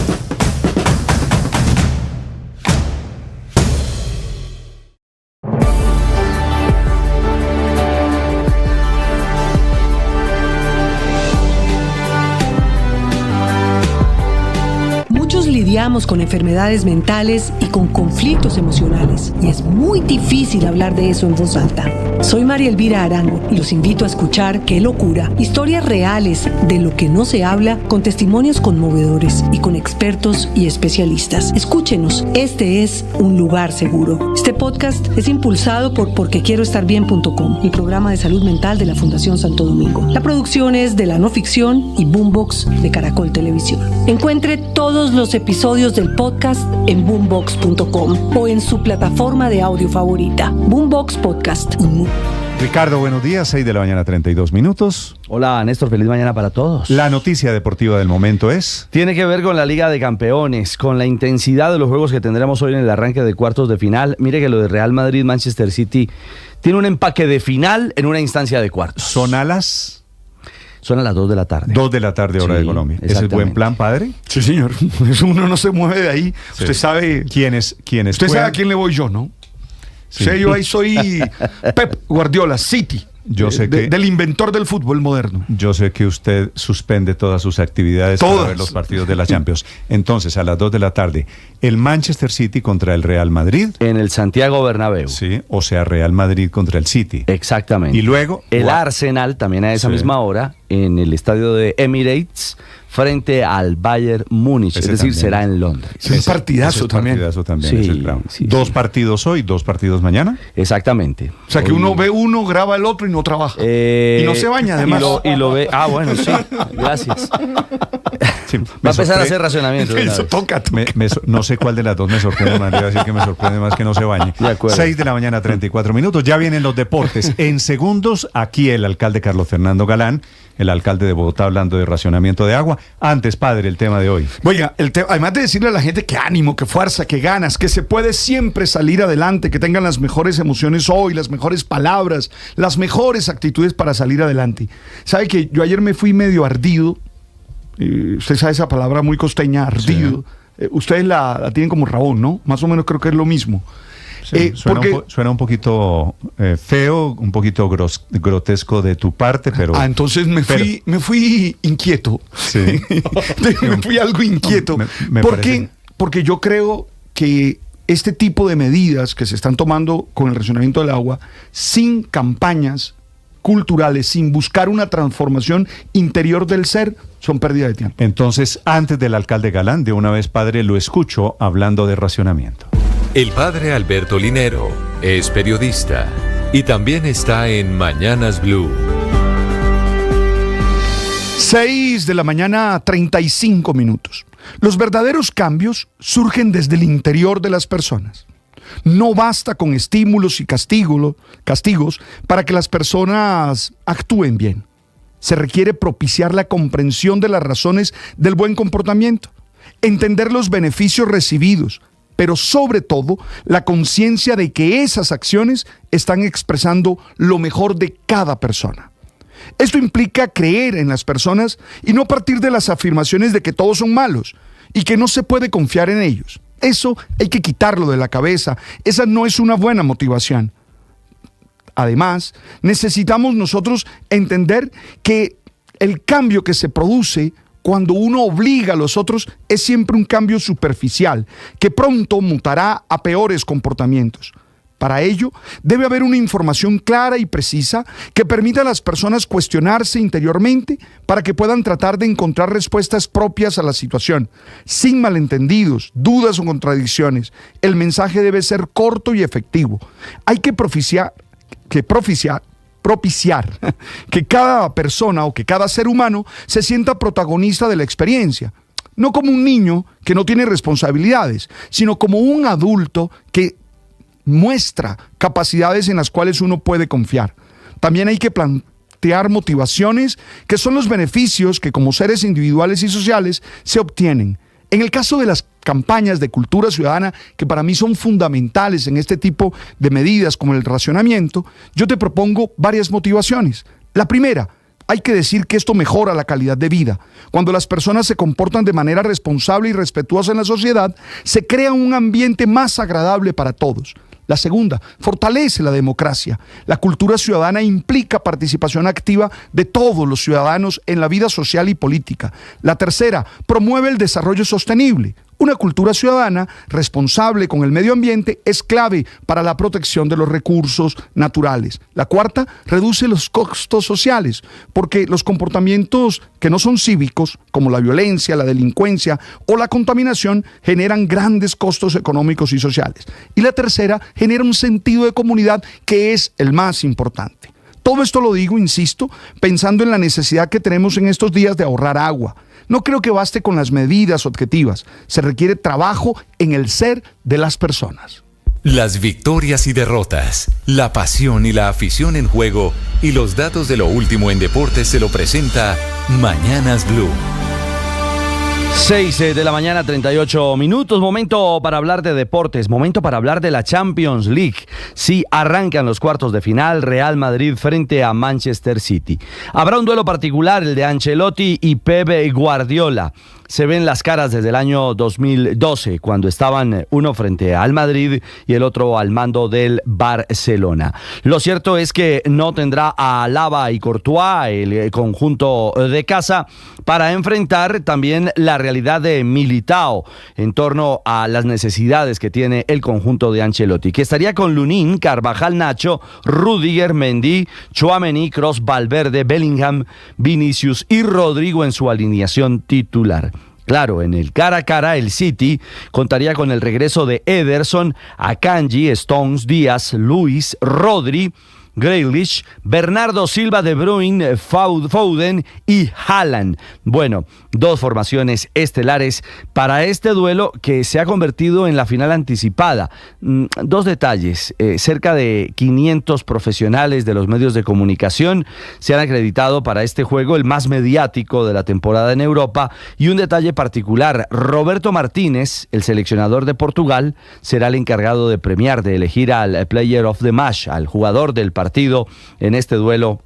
Lidiamos con enfermedades mentales y con conflictos emocionales, y es muy difícil hablar de eso en voz alta. Soy María Elvira Arango y los invito a escuchar Qué Locura, historias reales de lo que no se habla, con testimonios conmovedores y con expertos y especialistas. Escúchenos, este es un lugar seguro. Este podcast es impulsado por porquequieroestarbien.com, el programa de salud mental de la Fundación Santo Domingo. La producción es de La No Ficción y Boombox de Caracol Televisión. Encuentre todos los episodios del podcast en boombox.com o en su plataforma de audio favorita. Boombox Podcast. Ricardo, buenos días, 6 de la mañana, 32 minutos. Hola, Néstor, feliz mañana para todos. La noticia deportiva del momento es... Tiene que ver con la Liga de Campeones, con la intensidad de los juegos que tendremos hoy en el arranque de cuartos de final. Mire que lo de Real Madrid, Manchester City, tiene un empaque de final en una instancia de cuartos. Son a las 2 de la tarde. 2 de la tarde, hora de Colombia. ¿Ese es buen plan, padre? Sí, señor. Uno no se mueve de ahí. Sí. Usted sabe... ¿Quiénes Usted sabe a quién le voy yo, ¿no? Sí. O sea, yo ahí soy Pep Guardiola, City. Yo sé que del inventor del fútbol moderno. Yo sé que usted suspende todas sus actividades para ver los partidos de la Champions. Entonces, a las 2 de la tarde, el Manchester City contra el Real Madrid. En el Santiago Bernabéu. Sí, o sea, Real Madrid contra el City. Exactamente. Y luego... El Arsenal, también a esa misma hora, en el estadio de Emirates, frente al Bayern Múnich. Es decir, será en Londres. Es un partidazo también. Sí, 2 partidos hoy, 2 partidos mañana. Exactamente. O sea, que uno ve uno, graba el otro y no trabaja. Y no se baña, además. Y lo ve. Ah, bueno, sí. Gracias. Sí, va a empezar a hacer racionamiento. Toca. No sé cuál de las dos me sorprende más. Le voy a decir que me sorprende más que no se bañe. 6 de la mañana, 34 minutos. Ya vienen los deportes. En segundos, aquí el alcalde Carlos Fernando Galán, el alcalde de Bogotá, hablando de racionamiento de agua. Antes, padre, el tema de hoy. Oiga, además de decirle a la gente que ánimo, que fuerza, que ganas, que se puede siempre salir adelante, que tengan las mejores emociones hoy, las mejores palabras, las mejores actitudes para salir adelante. ¿Sabe que yo ayer me fui medio ardido? Usted sabe esa palabra muy costeña, ardido. Sí. Ustedes la tienen como rabón, ¿no? Más o menos creo que es lo mismo. Sí, suena un poquito feo, un poquito grotesco de tu parte, pero... entonces me fui inquieto. Sí. Me fui algo inquieto. Porque yo creo que este tipo de medidas que se están tomando con el racionamiento del agua, sin campañas culturales, sin buscar una transformación interior del ser, son pérdida de tiempo. Entonces, antes del alcalde Galán, de una vez, padre, lo escucho hablando de racionamiento. El padre Alberto Linero es periodista y también está en Mañanas Blue. 6 de la mañana, 35 minutos. Los verdaderos cambios surgen desde el interior de las personas. No basta con estímulos y castigos para que las personas actúen bien. Se requiere propiciar la comprensión de las razones del buen comportamiento, entender los beneficios recibidos, pero sobre todo la conciencia de que esas acciones están expresando lo mejor de cada persona. Esto implica creer en las personas y no partir de las afirmaciones de que todos son malos y que no se puede confiar en ellos. Eso hay que quitarlo de la cabeza. Esa no es una buena motivación. Además, necesitamos nosotros entender que el cambio que se produce cuando uno obliga a los otros es siempre un cambio superficial, que pronto mutará a peores comportamientos. Para ello, debe haber una información clara y precisa que permita a las personas cuestionarse interiormente para que puedan tratar de encontrar respuestas propias a la situación, sin malentendidos, dudas o contradicciones. El mensaje debe ser corto y efectivo. Hay que propiciar que cada persona o que cada ser humano se sienta protagonista de la experiencia. No como un niño que no tiene responsabilidades, sino como un adulto que muestra capacidades en las cuales uno puede confiar. También hay que plantear motivaciones que son los beneficios que como seres individuales y sociales se obtienen. En el caso de las campañas de cultura ciudadana, que para mí son fundamentales en este tipo de medidas como el racionamiento, yo te propongo varias motivaciones. La primera, hay que decir que esto mejora la calidad de vida. Cuando las personas se comportan de manera responsable y respetuosa en la sociedad, se crea un ambiente más agradable para todos. La segunda, fortalece la democracia. La cultura ciudadana implica participación activa de todos los ciudadanos en la vida social y política. La tercera, promueve el desarrollo sostenible. Una cultura ciudadana responsable con el medio ambiente es clave para la protección de los recursos naturales. La cuarta, reduce los costos sociales, porque los comportamientos que no son cívicos, como la violencia, la delincuencia o la contaminación, generan grandes costos económicos y sociales. Y la tercera, genera un sentido de comunidad que es el más importante. Todo esto lo digo, insisto, pensando en la necesidad que tenemos en estos días de ahorrar agua. No creo que baste con las medidas objetivas. Se requiere trabajo en el ser de las personas. Las victorias y derrotas, la pasión y la afición en juego y los datos de lo último en deportes se lo presenta Mañanas Blue. 6 de la mañana, 38 minutos, momento para hablar de deportes, momento para hablar de la Champions League. Sí, arrancan los cuartos de final, Real Madrid frente a Manchester City. Habrá un duelo particular, el de Ancelotti y Pep Guardiola. Se ven las caras desde el año 2012, cuando estaban uno frente al Madrid y el otro al mando del Barcelona. Lo cierto es que no tendrá a Alaba y Courtois, el conjunto de casa, para enfrentar también la realidad de Militao en torno a las necesidades que tiene el conjunto de Ancelotti, que estaría con Lunin, Carvajal, Nacho, Rudiger, Mendy, Tchouaméni, Kroos, Valverde, Bellingham, Vinicius y Rodrigo en su alineación titular. Claro, en el cara a cara, el City contaría con el regreso de Ederson, Akanji, Stones, Díaz, Luis, Rodri, Grealish, Bernardo Silva, De Bruyne, Foden y Haaland. Bueno, dos formaciones estelares para este duelo que se ha convertido en la final anticipada. Dos detalles, cerca de 500 profesionales de los medios de comunicación se han acreditado para este juego, el más mediático de la temporada en Europa, y un detalle particular, Roberto Martínez, el seleccionador de Portugal, será el encargado de premiar, de elegir al Player of the Match, al jugador del partido en este duelo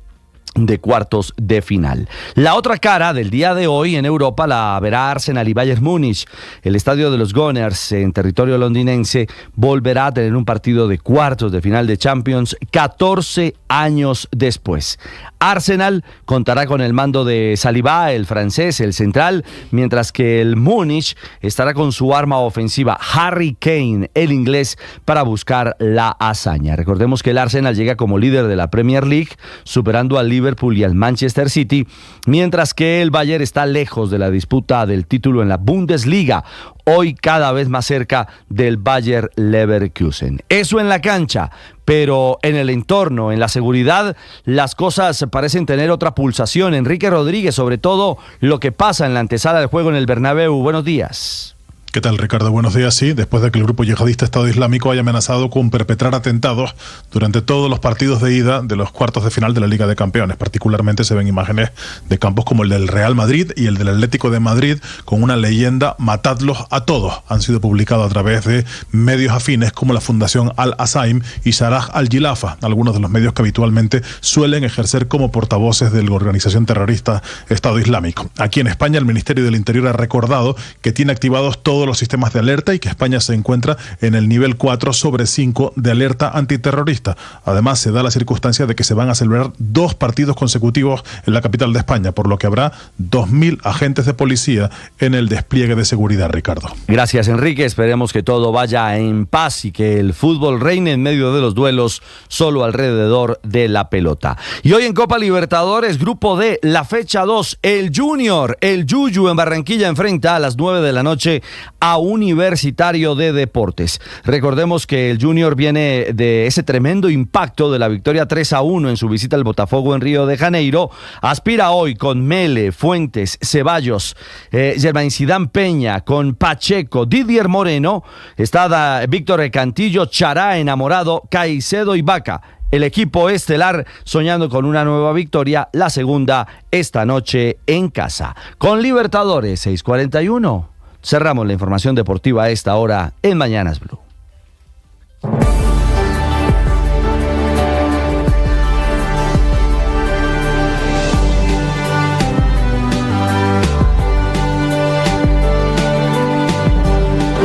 de cuartos de final. La otra cara del día de hoy en Europa la verá Arsenal y Bayern Múnich. El estadio de los Gunners en territorio londinense volverá a tener un partido de cuartos de final de Champions 14 años después. Arsenal contará con el mando de Saliba, el francés, el central, mientras que el Múnich estará con su arma ofensiva Harry Kane, el inglés, para buscar la hazaña. Recordemos que el Arsenal llega como líder de la Premier League, superando al Liverpool y al Manchester City, mientras que el Bayern está lejos de la disputa del título en la Bundesliga, hoy cada vez más cerca del Bayer Leverkusen. Eso en la cancha, pero en el entorno, en la seguridad, las cosas parecen tener otra pulsación. Enrique Rodríguez, sobre todo lo que pasa en la antesala del juego en el Bernabéu. Buenos días. ¿Qué tal, Ricardo? Buenos días. Sí, después de que el grupo yihadista Estado Islámico haya amenazado con perpetrar atentados durante todos los partidos de ida de los cuartos de final de la Liga de Campeones. Particularmente se ven imágenes de campos como el del Real Madrid y el del Atlético de Madrid con una leyenda: matadlos a todos. Han sido publicados a través de medios afines como la Fundación Al-Asaim y Saraj Al-Gilafa, algunos de los medios que habitualmente suelen ejercer como portavoces de la organización terrorista Estado Islámico. Aquí en España el Ministerio del Interior ha recordado que tiene activados todos los sistemas de alerta y que España se encuentra en el nivel 4 sobre 5 de alerta antiterrorista. Además, se da la circunstancia de que se van a celebrar 2 partidos consecutivos en la capital de España, por lo que habrá 2.000 agentes de policía en el despliegue de seguridad, Ricardo. Gracias, Enrique. Esperemos que todo vaya en paz y que el fútbol reine en medio de los duelos solo alrededor de la pelota. Y hoy en Copa Libertadores, Grupo D, la fecha 2, el Junior, el Yuyu en Barranquilla enfrenta a las 9 de la noche a Universitario de Deportes. Recordemos que el Junior viene de ese tremendo impacto de la victoria 3-1 en su visita al Botafogo en Río de Janeiro. Aspira hoy con Mele, Fuentes, Ceballos, Germain Zidane Peña, con Pacheco, Didier Moreno, está Víctor Cantillo, Chará, Enamorado, Caicedo y Vaca. El equipo estelar soñando con una nueva victoria, la segunda esta noche en casa. Con Libertadores 6:41. Cerramos la información deportiva a esta hora en Mañanas Blue.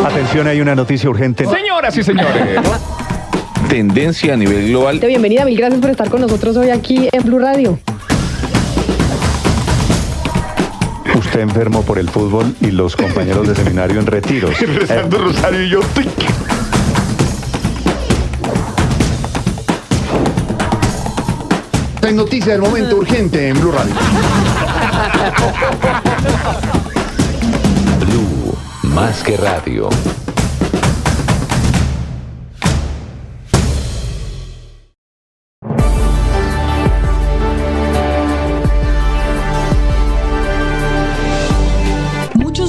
Atención, hay una noticia urgente. Señoras y señores. Tendencia a nivel global. Bienvenida, mil gracias por estar con nosotros hoy aquí en Blue Radio. Usted enfermo por el fútbol y los compañeros de seminario en retiros. Rezando rosario y yo. Hay noticia del momento urgente en Blue Radio. Blue, más que radio.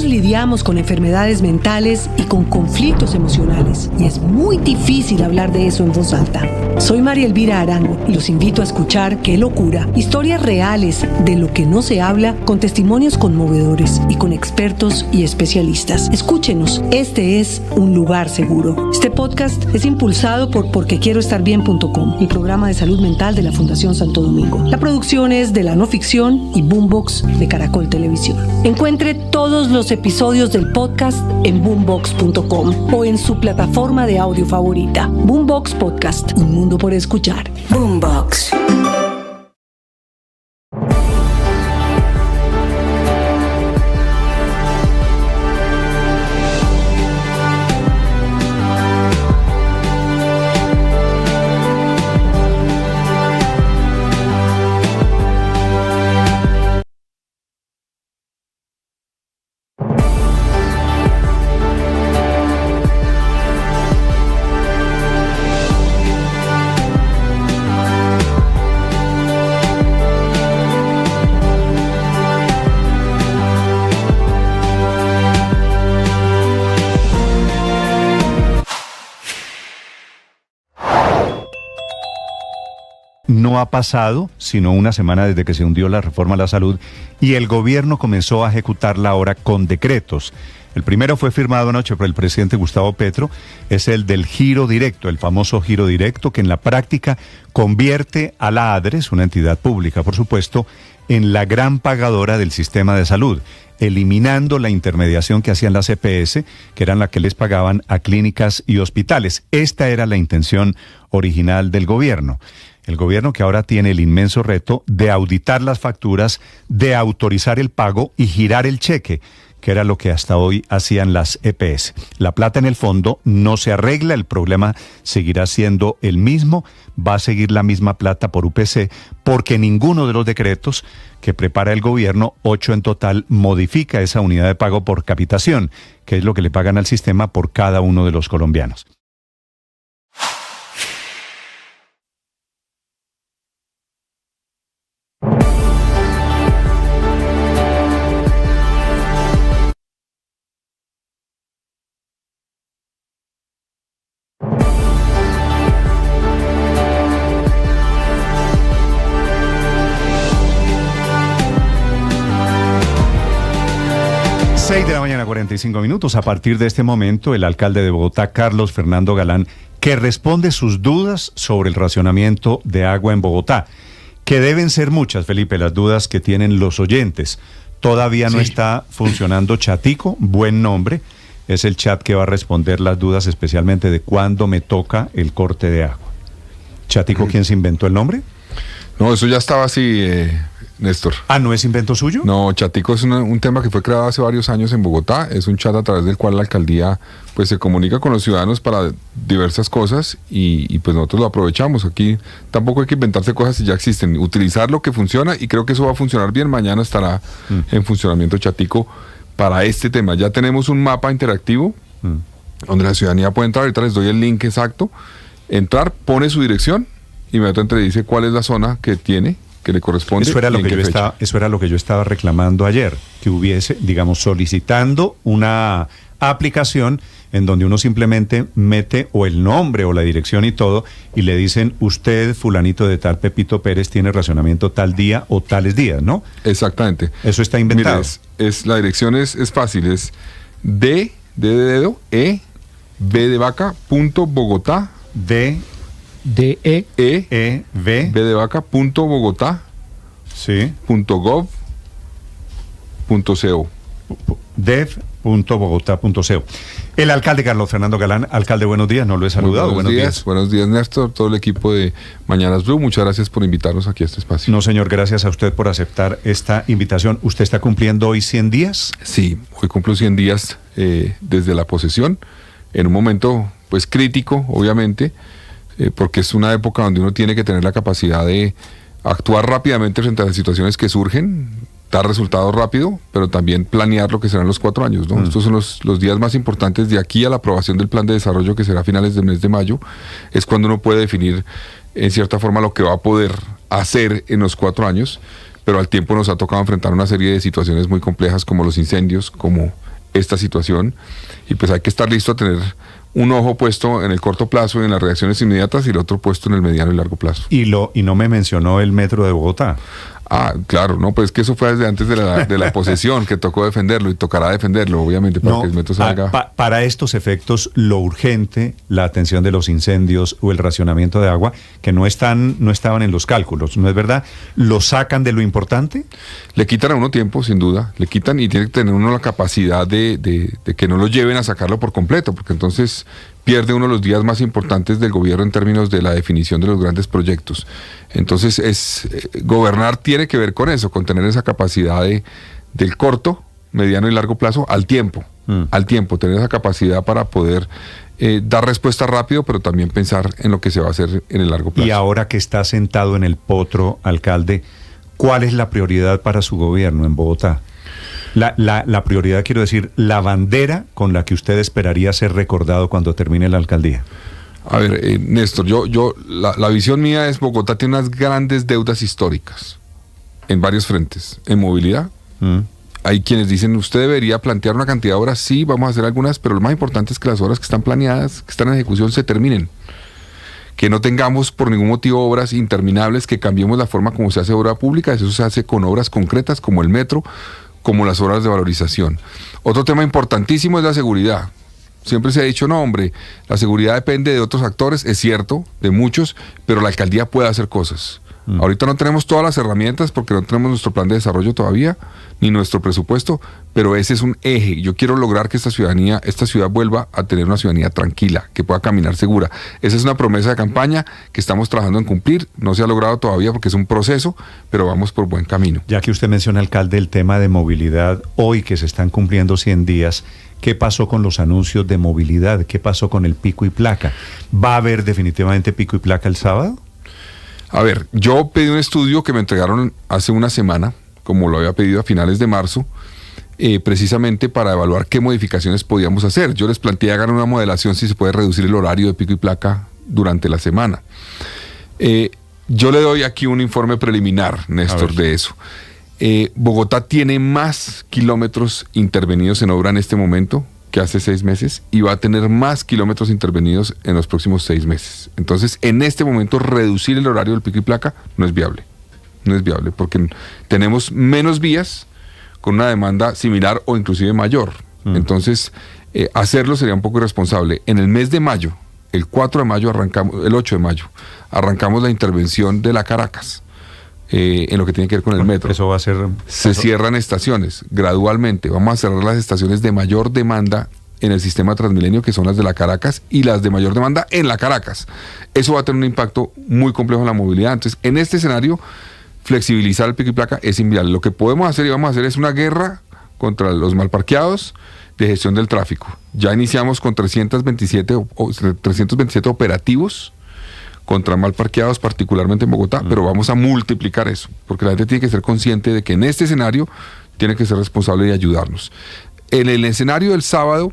Lidiamos con enfermedades mentales y con conflictos emocionales, y es muy difícil hablar de eso en voz alta. Soy María Elvira Arango y los invito a escuchar Qué Locura, historias reales de lo que no se habla, con testimonios conmovedores y con expertos y especialistas. Escúchenos, este es un lugar seguro. Este podcast es impulsado por porquequieroestarbien.com, el programa de salud mental de la Fundación Santo Domingo. La producción es de La No Ficción y Boombox de Caracol Televisión. Encuentre todos los episodios del podcast en boombox.com o en su plataforma de audio favorita. Boombox Podcast, un mundo por escuchar. Boombox. No ha pasado sino una semana desde que se hundió la reforma a la salud y el gobierno comenzó a ejecutarla ahora con decretos. El primero fue firmado anoche por el presidente Gustavo Petro, es el del giro directo, el famoso giro directo, que en la práctica convierte a la ADRES, una entidad pública por supuesto, en la gran pagadora del sistema de salud, eliminando la intermediación que hacían las EPS, que eran las que les pagaban a clínicas y hospitales. Esta era la intención original del gobierno. El gobierno que ahora tiene el inmenso reto de auditar las facturas, de autorizar el pago y girar el cheque, que era lo que hasta hoy hacían las EPS. La plata en el fondo no se arregla, el problema seguirá siendo el mismo, va a seguir la misma plata por UPC, porque ninguno de los decretos que prepara el gobierno, 8 en total, modifica esa unidad de pago por capitación, que es lo que le pagan al sistema por cada uno de los colombianos. De la mañana, 45 minutos. A partir de este momento, el alcalde de Bogotá, Carlos Fernando Galán, que responde sus dudas sobre el racionamiento de agua en Bogotá, que deben ser muchas, Felipe, las dudas que tienen los oyentes. Todavía no está funcionando Chatico, buen nombre, es el chat que va a responder las dudas especialmente de cuándo me toca el corte de agua. Chatico, ¿quién se inventó el nombre? No, eso ya estaba así, Néstor. ¿Ah, no es invento suyo? No, Chatico es un tema que fue creado hace varios años en Bogotá. Es un chat a través del cual la alcaldía pues se comunica con los ciudadanos para diversas cosas y pues nosotros lo aprovechamos. Aquí tampoco hay que inventarse cosas si ya existen. Utilizar lo que funciona y creo que eso va a funcionar bien. Mañana estará en funcionamiento Chatico para este tema. Ya tenemos un mapa interactivo donde la ciudadanía puede entrar. Ahorita les doy el link exacto. Entrar, pone su dirección, inmediatamente le dice cuál es la zona que tiene, que le corresponde. Eso era lo que yo estaba reclamando ayer, que hubiese, digamos, solicitando una aplicación en donde uno simplemente mete o el nombre o la dirección y todo, y le dicen, usted, fulanito de tal, Pepito Pérez, tiene racionamiento tal día o tales días, ¿no? Exactamente. Eso está inventado. Mira, la dirección es fácil, es D de dedo, B de vaca, punto Bogotá, B de vaca, punto Bogotá, sí, punto gov, punto co. dev.bogotá.co. El alcalde Carlos Fernando Galán. Alcalde, buenos días, no lo he saludado. Buenos días. Buenos días, Néstor, todo el equipo de Mañanas Blue, muchas gracias por invitarnos aquí a este espacio. No, señor, gracias a usted por aceptar esta invitación. ¿Usted está cumpliendo hoy 100 días? Sí, hoy cumplo 100 días desde la posesión, en un momento pues crítico, obviamente, porque es una época donde uno tiene que tener la capacidad de actuar rápidamente frente a las situaciones que surgen, dar resultados rápido, pero también planear lo que serán los 4 años, ¿no? Estos son los días más importantes de aquí a la aprobación del plan de desarrollo, que será a finales del mes de mayo. Es cuando uno puede definir en cierta forma lo que va a poder hacer en los 4 años, pero al tiempo nos ha tocado enfrentar una serie de situaciones muy complejas como los incendios, como esta situación, y pues hay que estar listo a tener un ojo puesto en el corto plazo, en las reacciones inmediatas, y el otro puesto en el mediano y largo plazo. Y no me mencionó el metro de Bogotá. Ah, claro, no, pues es que eso fue desde antes de la posesión, que tocó defenderlo y tocará defenderlo, obviamente, para que el metro salga. Para estos efectos, lo urgente, la atención de los incendios o el racionamiento de agua, que no estaban en los cálculos, ¿no es verdad? ¿Lo sacan de lo importante? Le quitan a uno tiempo, sin duda, le quitan, y tiene que tener uno la capacidad de que no lo lleven a sacarlo por completo, porque entonces pierde uno los días más importantes del gobierno en términos de la definición de los grandes proyectos. Entonces, gobernar tiene que ver con eso, con tener esa capacidad del corto, mediano y largo plazo al tiempo, tener esa capacidad para poder dar respuesta rápido, pero también pensar en lo que se va a hacer en el largo plazo. Y ahora que está sentado en el potro, alcalde, ¿cuál es la prioridad para su gobierno en Bogotá? La prioridad, quiero decir, la bandera con la que usted esperaría ser recordado cuando termine la alcaldía. A ver, Néstor, la visión mía es: Bogotá tiene unas grandes deudas históricas en varios frentes. En movilidad, hay quienes dicen, usted debería plantear una cantidad de obras. Sí, vamos a hacer algunas, pero lo más importante es que las obras que están planeadas, que están en ejecución, se terminen. Que no tengamos por ningún motivo obras interminables, que cambiemos la forma como se hace obra pública. Eso se hace con obras concretas como el metro, como las obras de valorización. Otro tema importantísimo es la seguridad. Siempre se ha dicho, no hombre, la seguridad depende de otros actores, es cierto, de muchos, pero la alcaldía puede hacer cosas. Ahorita no tenemos todas las herramientas porque no tenemos nuestro plan de desarrollo todavía, ni nuestro presupuesto, pero ese es un eje. Yo quiero lograr que esta ciudad vuelva a tener una ciudadanía tranquila, que pueda caminar segura. Esa es una promesa de campaña que estamos trabajando en cumplir. No se ha logrado todavía porque es un proceso, pero vamos por buen camino. Ya que usted menciona, alcalde, el tema de movilidad, hoy que se están cumpliendo 100 días, ¿qué pasó con los anuncios de movilidad? ¿Qué pasó con el pico y placa? ¿Va a haber definitivamente pico y placa el sábado? A ver, yo pedí un estudio que me entregaron hace una semana, como lo había pedido a finales de marzo, precisamente para evaluar qué modificaciones podíamos hacer. Yo les planteé hagan una modelación si se puede reducir el horario de pico y placa durante la semana. Yo le doy aquí un informe preliminar, Néstor, de eso. Bogotá tiene más kilómetros intervenidos en obra en este momento que hace 6 meses y va a tener más kilómetros intervenidos en los próximos 6 meses. Entonces, en este momento, reducir el horario del pico y placa no es viable. No es viable porque tenemos menos vías con una demanda similar o inclusive mayor. Entonces, hacerlo sería un poco irresponsable. En el mes de mayo, el 8 de mayo, arrancamos la intervención de la Caracas. En lo que tiene que ver con el metro. Eso va a ser... Se cierran estaciones gradualmente. Vamos a cerrar las estaciones de mayor demanda en el sistema Transmilenio, que son las de la Caracas, y las de mayor demanda en la Caracas. Eso va a tener un impacto muy complejo en la movilidad. Entonces, en este escenario, flexibilizar el pico y placa es inviable. Lo que podemos hacer y vamos a hacer es una guerra contra los mal parqueados de gestión del tráfico. Ya iniciamos con 327 operativos contra mal parqueados, particularmente en Bogotá, pero vamos a multiplicar eso, porque la gente tiene que ser consciente de que en este escenario tiene que ser responsable y ayudarnos. En el escenario del sábado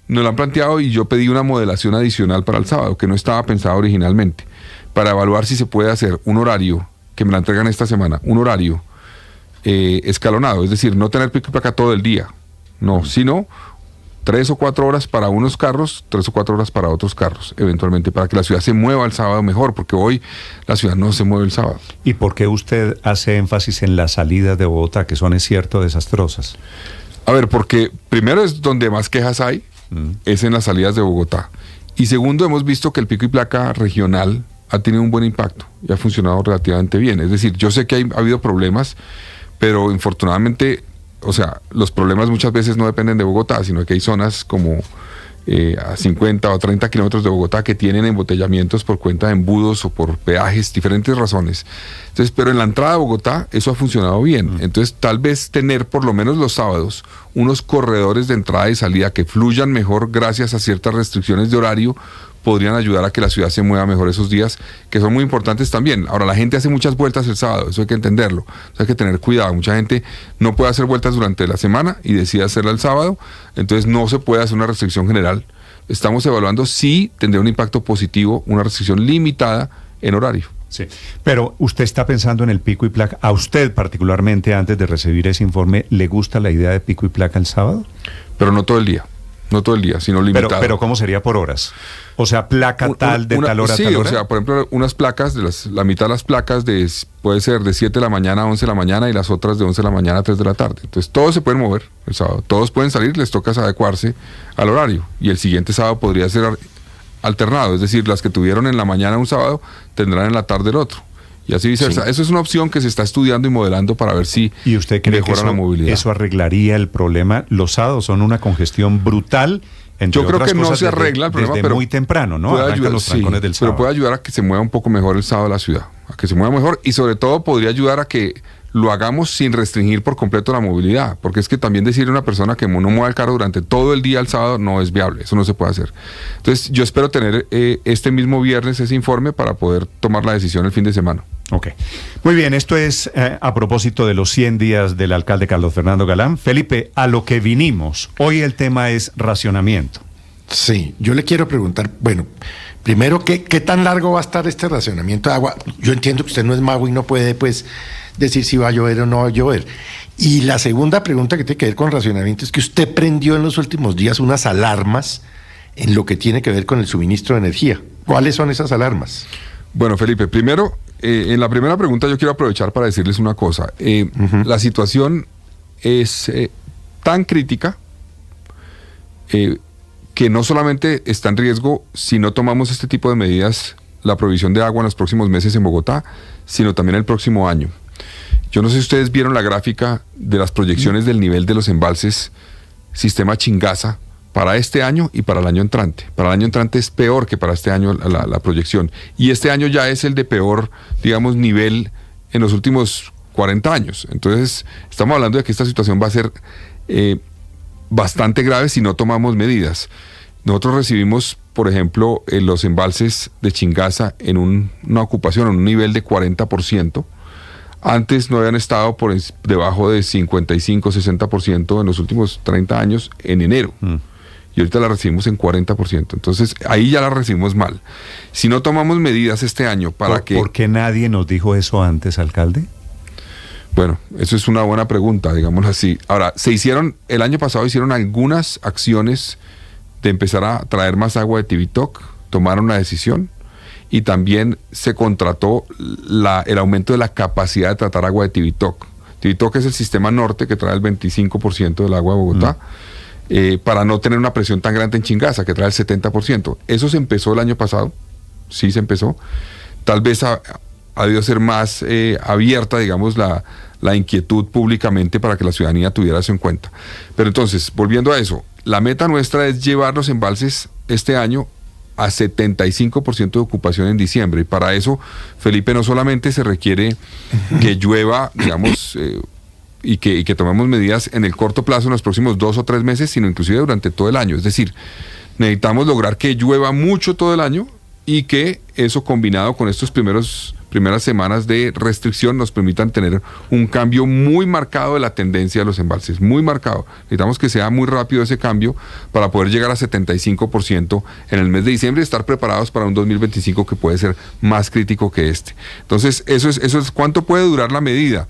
nos lo han planteado y yo pedí una modelación adicional para el sábado, que no estaba pensada originalmente, para evaluar si se puede hacer un horario, que me la entregan esta semana, un horario escalonado, es decir, no tener pico y placa todo el día, no, sino 3 o 4 horas para unos carros, 3 o 4 horas para otros carros, eventualmente, para que la ciudad se mueva el sábado mejor, porque hoy la ciudad no se mueve el sábado. ¿Y por qué usted hace énfasis en las salidas de Bogotá, que son, es cierto, desastrosas? A ver, porque primero es donde más quejas hay, es en las salidas de Bogotá. Y segundo, hemos visto que el pico y placa regional ha tenido un buen impacto y ha funcionado relativamente bien. Es decir, yo sé que ha habido problemas, pero infortunadamente... O sea, los problemas muchas veces no dependen de Bogotá, sino que hay zonas como a 50 o 30 kilómetros de Bogotá que tienen embotellamientos por cuenta de embudos o por peajes, diferentes razones. Entonces, pero en la entrada de Bogotá eso ha funcionado bien. Entonces, tal vez tener por lo menos los sábados unos corredores de entrada y salida que fluyan mejor gracias a ciertas restricciones de horario podrían ayudar a que la ciudad se mueva mejor esos días, que son muy importantes también. Ahora, la gente hace muchas vueltas el sábado, eso hay que entenderlo, eso hay que tener cuidado. Mucha gente no puede hacer vueltas durante la semana y decide hacerla el sábado, entonces no se puede hacer una restricción general. Estamos evaluando si tendría un impacto positivo, una restricción limitada en horario. Sí, pero usted está pensando en el pico y placa. ¿A usted particularmente, antes de recibir ese informe, le gusta la idea de pico y placa el sábado? Pero no todo el día. No todo el día, sino limitado. Pero ¿cómo sería por horas? O sea, placa tal de tal hora a tal hora. Sí, o sea, por ejemplo, unas placas, la mitad de las placas puede ser de 7 de la mañana a 11 de la mañana y las otras de 11 de la mañana a 3 de la tarde. Entonces, todos se pueden mover el sábado. Todos pueden salir, les toca adecuarse al horario. Y el siguiente sábado podría ser alternado. Es decir, las que tuvieron en la mañana un sábado tendrán en la tarde el otro. Y así viceversa. Sí. Eso es una opción que se está estudiando y modelando para ver si ¿Y usted cree que la movilidad? ¿Eso arreglaría el problema? Los sábados son una congestión brutal. Yo creo que no se arregla el problema, desde pero muy temprano, ¿no? Puede ayudar, los trancones del sábado. Pero puede ayudar a que se mueva un poco mejor el sábado la ciudad, a que se mueva mejor y sobre todo podría ayudar a que lo hagamos sin restringir por completo la movilidad, porque es que también decirle a una persona que no mueva el carro durante todo el día el sábado no es viable, eso no se puede hacer. Entonces yo espero tener este mismo viernes ese informe para poder tomar la decisión el fin de semana. Ok. Muy bien, esto es a propósito de los 100 días del alcalde Carlos Fernando Galán. Felipe, a lo que vinimos, hoy el tema es racionamiento. Sí, yo le quiero preguntar, bueno, primero, ¿qué tan largo va a estar este racionamiento de agua? Yo entiendo que usted no es mago y no puede, pues, decir si va a llover o no va a llover. Y la segunda pregunta que tiene que ver con racionamiento es que usted prendió en los últimos días unas alarmas en lo que tiene que ver con el suministro de energía. ¿Cuáles son esas alarmas? Bueno, Felipe, primero, en la primera pregunta yo quiero aprovechar para decirles una cosa. La situación es tan crítica que no solamente está en riesgo si no tomamos este tipo de medidas, la provisión de agua en los próximos meses en Bogotá, sino también el próximo año. Yo no sé si ustedes vieron la gráfica de las proyecciones del nivel de los embalses sistema Chingaza para este año y para el año entrante. Para el año entrante es peor que para este año la proyección. Y este año ya es el de peor, digamos, nivel en los últimos 40 años. Entonces, estamos hablando de que esta situación va a ser bastante grave si no tomamos medidas. Nosotros recibimos, por ejemplo, los embalses de Chingaza en una ocupación, en un nivel de 40%. Antes no habían estado debajo de 55, 60% en los últimos 30 años en enero. Y ahorita la recibimos en 40%. Entonces, ahí ya la recibimos mal. Si no tomamos medidas este año para que... ¿Por qué nadie nos dijo eso antes, alcalde? Bueno, eso es una buena pregunta, digámoslo así. Ahora, el año pasado hicieron algunas acciones de empezar a traer más agua de Tibitoc, tomaron una decisión, y también se contrató el aumento de la capacidad de tratar agua de Tibitoc. Tibitoc es el sistema norte que trae el 25% del agua de Bogotá, para no tener una presión tan grande en Chingaza, que trae el 70%. Eso se empezó el año pasado, sí se empezó. Tal vez ha debido ser más abierta, digamos, la inquietud públicamente para que la ciudadanía tuviera eso en cuenta. Pero entonces, volviendo a eso, la meta nuestra es llevar los embalses este año a 75% de ocupación en diciembre. Y para eso, Felipe, no solamente se requiere que llueva, digamos, y que tomemos medidas en el corto plazo, en los próximos 2 o 3 meses, sino inclusive durante todo el año. Es decir, necesitamos lograr que llueva mucho todo el año y que eso, combinado con estos primeras semanas de restricción, nos permitan tener un cambio muy marcado de la tendencia de los embalses, muy marcado. Necesitamos que sea muy rápido ese cambio para poder llegar a 75% en el mes de diciembre y estar preparados para un 2025 que puede ser más crítico que este. Entonces, eso es ¿cuánto puede durar la medida?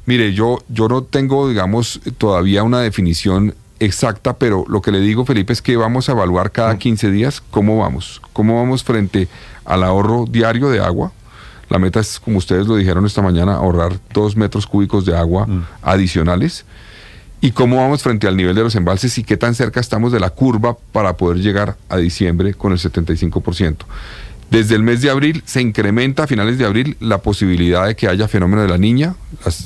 Mire, yo no tengo, digamos, todavía una definición exacta, pero lo que le digo, Felipe, es que vamos a evaluar cada 15 días cómo vamos frente al ahorro diario de agua. La meta es, como ustedes lo dijeron esta mañana, ahorrar 2 metros cúbicos de agua adicionales. Y cómo vamos frente al nivel de los embalses y qué tan cerca estamos de la curva para poder llegar a diciembre con el 75%. Desde el mes de abril se incrementa a finales de abril la posibilidad de que haya fenómeno de la Niña,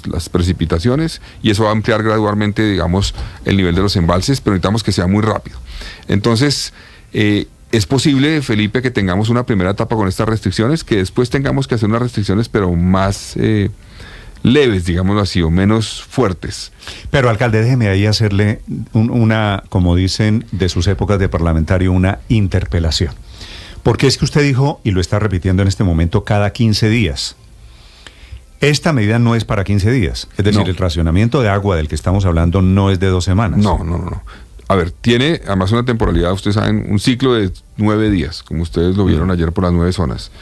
las precipitaciones, y eso va a ampliar gradualmente, digamos, el nivel de los embalses, pero necesitamos que sea muy rápido. Entonces, es posible, Felipe, que tengamos una primera etapa con estas restricciones, que después tengamos que hacer unas restricciones, pero más leves, digámoslo así, o menos fuertes. Pero, alcalde, déjeme ahí hacerle una, como dicen de sus épocas de parlamentario, una interpelación. Porque es que usted dijo, y lo está repitiendo en este momento, cada 15 días. Esta medida no es para 15 días. Es decir, el racionamiento de agua del que estamos hablando no es de 2 semanas. No. A ver, tiene además una temporalidad, ustedes saben, un ciclo de 9 días, como ustedes lo vieron ayer por las 9 zonas.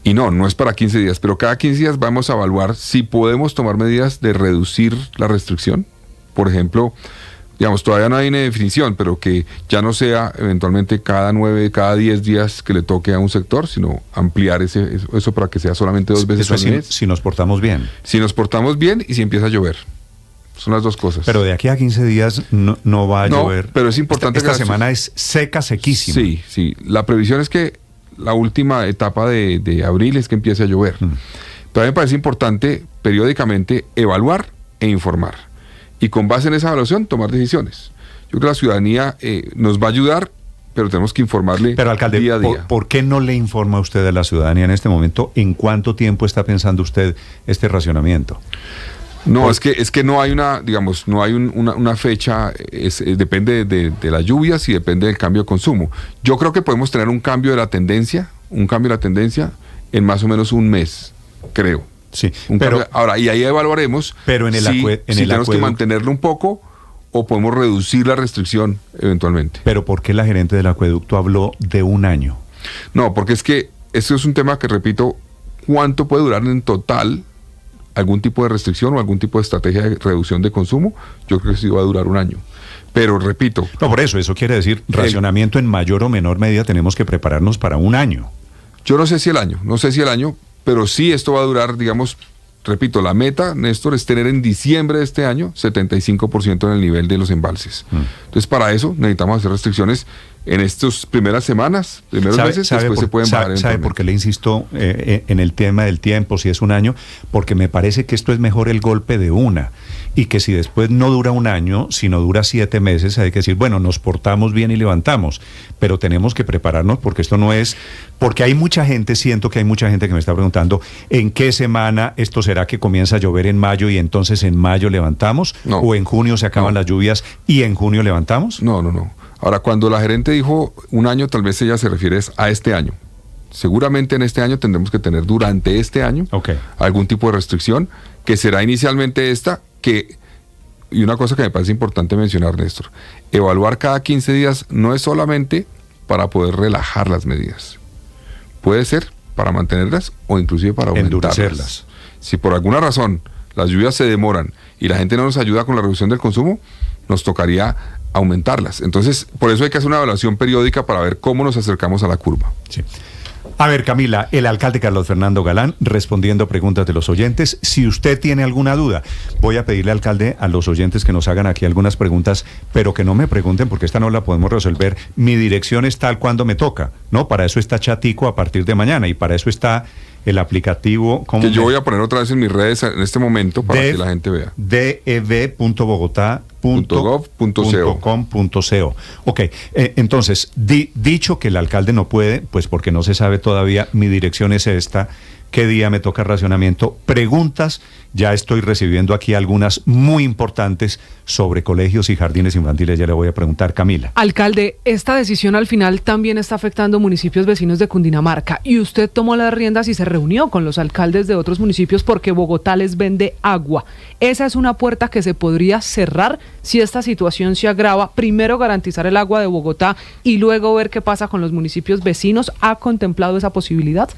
Y no es para 15 días, pero cada 15 días vamos a evaluar si podemos tomar medidas de reducir la restricción. Por ejemplo, digamos, todavía no hay una definición, pero que ya no sea eventualmente cada 9, cada 10 días que le toque a un sector, sino ampliar eso para que sea solamente 2 veces al mes. Si nos portamos bien. Si nos portamos bien y si empieza a llover. Son las dos cosas. Pero de aquí a 15 días no va a llover. Pero es importante esta semana es seca, sequísima. Sí. La previsión es que la última etapa de abril es que empiece a llover. Pero a mí me parece importante periódicamente evaluar e informar. Y con base en esa evaluación tomar decisiones. Yo creo que la ciudadanía nos va a ayudar, pero tenemos que informarle alcalde, día a día. ¿Por qué no le informa usted a la ciudadanía en este momento en cuánto tiempo está pensando usted este racionamiento? No, es que no hay una fecha, depende de las lluvias y depende del cambio de consumo. Yo creo que podemos tener un cambio de la tendencia en más o menos un mes, creo. Sí, ahora, y ahí evaluaremos si tenemos que mantenerlo un poco o podemos reducir la restricción eventualmente. Pero ¿por qué la gerente del acueducto habló de un año? No, porque es que esto es un tema que, repito, ¿cuánto puede durar en total algún tipo de restricción o algún tipo de estrategia de reducción de consumo? Yo creo que sí va a durar un año. Pero repito... No, por eso quiere decir racionamiento en mayor o menor medida tenemos que prepararnos para un año. Yo no sé si el año, pero sí esto va a durar, digamos, repito, la meta, Néstor, es tener en diciembre de este año 75% en el nivel de los embalses. Entonces, para eso necesitamos hacer restricciones en estas primeras semanas, primeros meses, después se pueden bajar. ¿Sabe por qué le insisto en el tema del tiempo, si es un año? Porque me parece que esto es mejor el golpe de una, y que si después no dura un año, sino dura 7 meses, hay que decir, bueno, nos portamos bien y levantamos, pero tenemos que prepararnos porque esto no es... Porque hay mucha gente, siento que hay mucha gente que me está preguntando, ¿en qué semana esto será que comienza a llover en mayo y entonces en mayo levantamos? No. ¿O en junio se acaban las lluvias y en junio levantamos? No. Ahora, cuando la gerente dijo un año, tal vez ella se refiere a este año. Seguramente en este año tendremos que tener durante este año algún tipo de restricción, que será inicialmente esta, y una cosa que me parece importante mencionar, Néstor, evaluar cada 15 días no es solamente para poder relajar las medidas. Puede ser para mantenerlas o inclusive para aumentarlas. Si por alguna razón las lluvias se demoran y la gente no nos ayuda con la reducción del consumo, nos tocaría aumentarlas. Entonces, por eso hay que hacer una evaluación periódica para ver cómo nos acercamos a la curva. Sí. A ver, Camila, el alcalde Carlos Fernando Galán respondiendo preguntas de los oyentes. Si usted tiene alguna duda, voy a pedirle, alcalde, a los oyentes que nos hagan aquí algunas preguntas, pero que no me pregunten porque esta no la podemos resolver. Mi dirección es tal cuando me toca, ¿no? Para eso está Chatico a partir de mañana y para eso está el aplicativo... Que yo voy a poner otra vez en mis redes en este momento para que la gente vea. dev.bogotá.com.co. Ok, entonces, dicho que el alcalde no puede, pues porque no se sabe todavía, mi dirección es esta, qué día me toca racionamiento, preguntas, ya estoy recibiendo aquí algunas muy importantes sobre colegios y jardines infantiles, ya le voy a preguntar, Camila. Alcalde, esta decisión al final también está afectando municipios vecinos de Cundinamarca y usted tomó las riendas y se reunió con los alcaldes de otros municipios porque Bogotá les vende agua. Esa es una puerta que se podría cerrar si esta situación se agrava. Primero garantizar el agua de Bogotá y luego ver qué pasa con los municipios vecinos. ¿Ha contemplado esa posibilidad?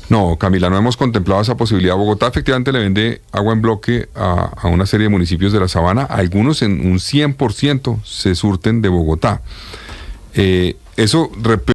No, Camila, no hemos contemplado esa posibilidad. Bogotá efectivamente le vende agua en bloque a una serie de municipios de la Sabana. Algunos en un 100% se surten de Bogotá. Eso